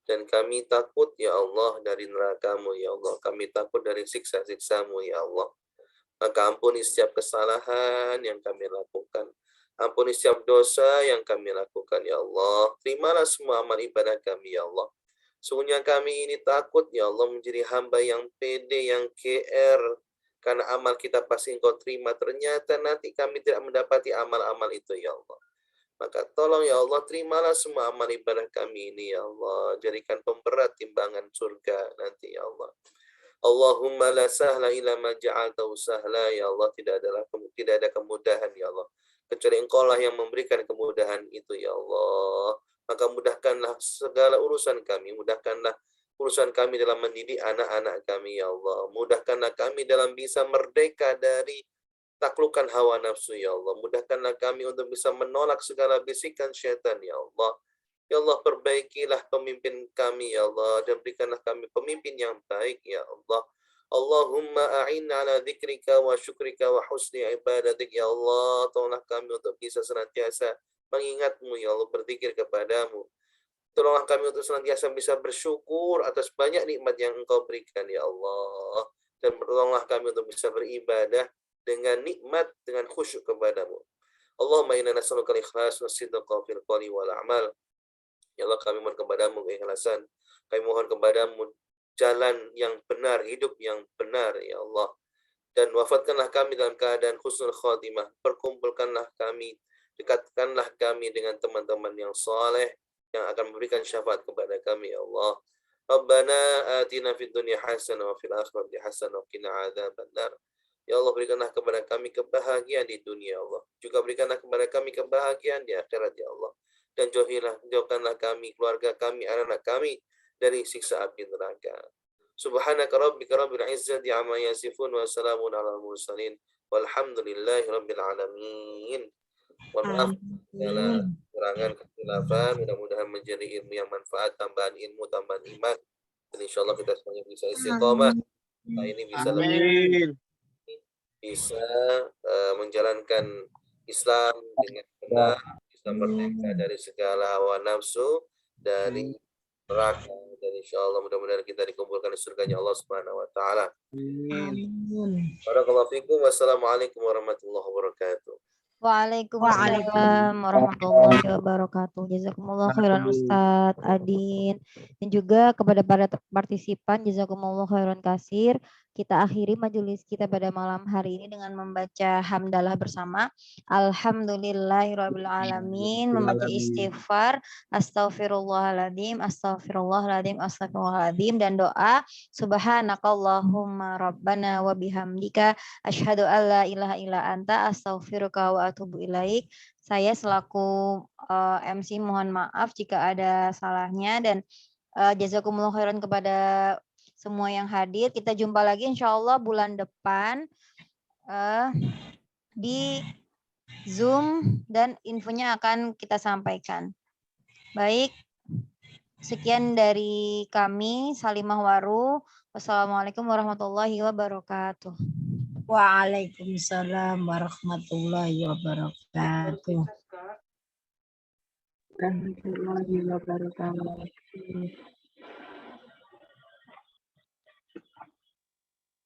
Dan kami takut ya Allah dari neraka-Mu ya Allah. Kami takut dari siksa-siksa-Mu ya Allah. Maka ampuni setiap kesalahan yang kami lakukan. Ampuni setiap dosa yang kami lakukan ya Allah. Terimalah semua amal ibadah kami ya Allah. Sungguhnya kami ini takut ya Allah menjadi hamba yang pede, yang GR. Karena amal kita pasti Engkau terima. Ternyata nanti kami tidak mendapati amal-amal itu ya Allah. Maka tolong ya Allah, terimalah semua amal ibadah kami ini ya Allah. Jadikan pemberat timbangan surga nanti ya Allah. Allahumma la sahla illa ma ja'altahu sahla ya Allah. Tidak ada kemudahan ya Allah. Kecuali Engkau lah yang memberikan kemudahan itu ya Allah. Maka mudahkanlah segala urusan kami. Mudahkanlah urusan kami dalam mendidik anak-anak kami ya Allah. Mudahkanlah kami dalam bisa merdeka dari taklukan hawa nafsu ya Allah. Mudahkanlah kami untuk bisa menolak segala bisikan syaitan ya Allah. Ya Allah, perbaikilah pemimpin kami ya Allah, dan berikanlah kami pemimpin yang baik ya Allah. Allahumma a'inna ala dzikrika wa syukrika wa husni ibadatik ya Allah. Tolonglah kami untuk bisa senantiasa mengingat-Mu ya Allah, berzikir kepadamu. Tolonglah kami untuk senantiasa bisa bersyukur atas banyak nikmat yang Engkau berikan ya Allah. Dan tolonglah kami untuk bisa beribadah dengan nikmat, dengan khusyuk kepadamu. Allahumma inna nas'aluka al-ikhlas wa sidqa fil qawli wal a'mal. Ya Allah, kami mohon kepadamu keikhlasan. Kami mohon kepadamu jalan yang benar, hidup yang benar ya Allah. Dan wafatkanlah kami dalam keadaan husnul khatimah. Perkumpulkanlah kami, dekatkanlah kami dengan teman-teman yang saleh yang akan memberikan syafaat kepada kami ya Allah. Rabbana atina fid dunya hasanah wa fil akhirati hasanah wa qina adzabannar. Ya Allah, berikanlah kepada kami kebahagiaan di dunia Allah. Juga berikanlah kepada kami kebahagiaan di akhirat ya Allah. Dan jauhkanlah kami, keluarga kami, anak-anak kami dari siksa api neraka. Subhanaka rabbika rabbil izzati amma yasifun wa salamun alal mursalin walhamdulillahi rabbil alamin. Mohon maaf segala kekurangan, kekhilafan. Mudah-mudahan menjadi ilmu yang manfaat, tambahan ilmu, tambahan iman. Dan insyaallah kita semuanya bisa istiqomah. Nah, ini bisa lebih bisa menjalankan Islam dengan benar, bisa merdeka dari segala hawa nafsu, dari neraka, dan insyaallah mudah-mudahan kita dikumpulkan di surganya Allah Subhanahu wa taala. Amin. Barakallahu fikum. Wassalamualaikum warahmatullahi wabarakatuh. Waalaikumsalam warahmatullahi wabarakatuh. Jazakumullah khairan Ustadz Adin. Dan juga kepada para partisipan, jazakumullah khairan kasir. Kita akhiri majelis kita pada malam hari ini dengan membaca hamdalah bersama. Alhamdulillahirabbil alamin, membaca istighfar, astaghfirullahaladzim, astaghfirullahaladzim, astaghfirullahaladzim, dan doa subhanakallahumma rabbana wa bihamdika asyhadu an la ilaha illa anta astaghfiruka wa atubu ilaik. Saya selaku MC mohon maaf jika ada salahnya, dan jazakumullah khairan kepada semua yang hadir. Kita jumpa lagi insya Allah bulan depan di Zoom, dan infonya akan kita sampaikan. Baik, sekian dari kami, Salimah Waru. Wassalamualaikum warahmatullahi wabarakatuh. Waalaikumsalam warahmatullahi wabarakatuh. Warahmatullahi wabarakatuh.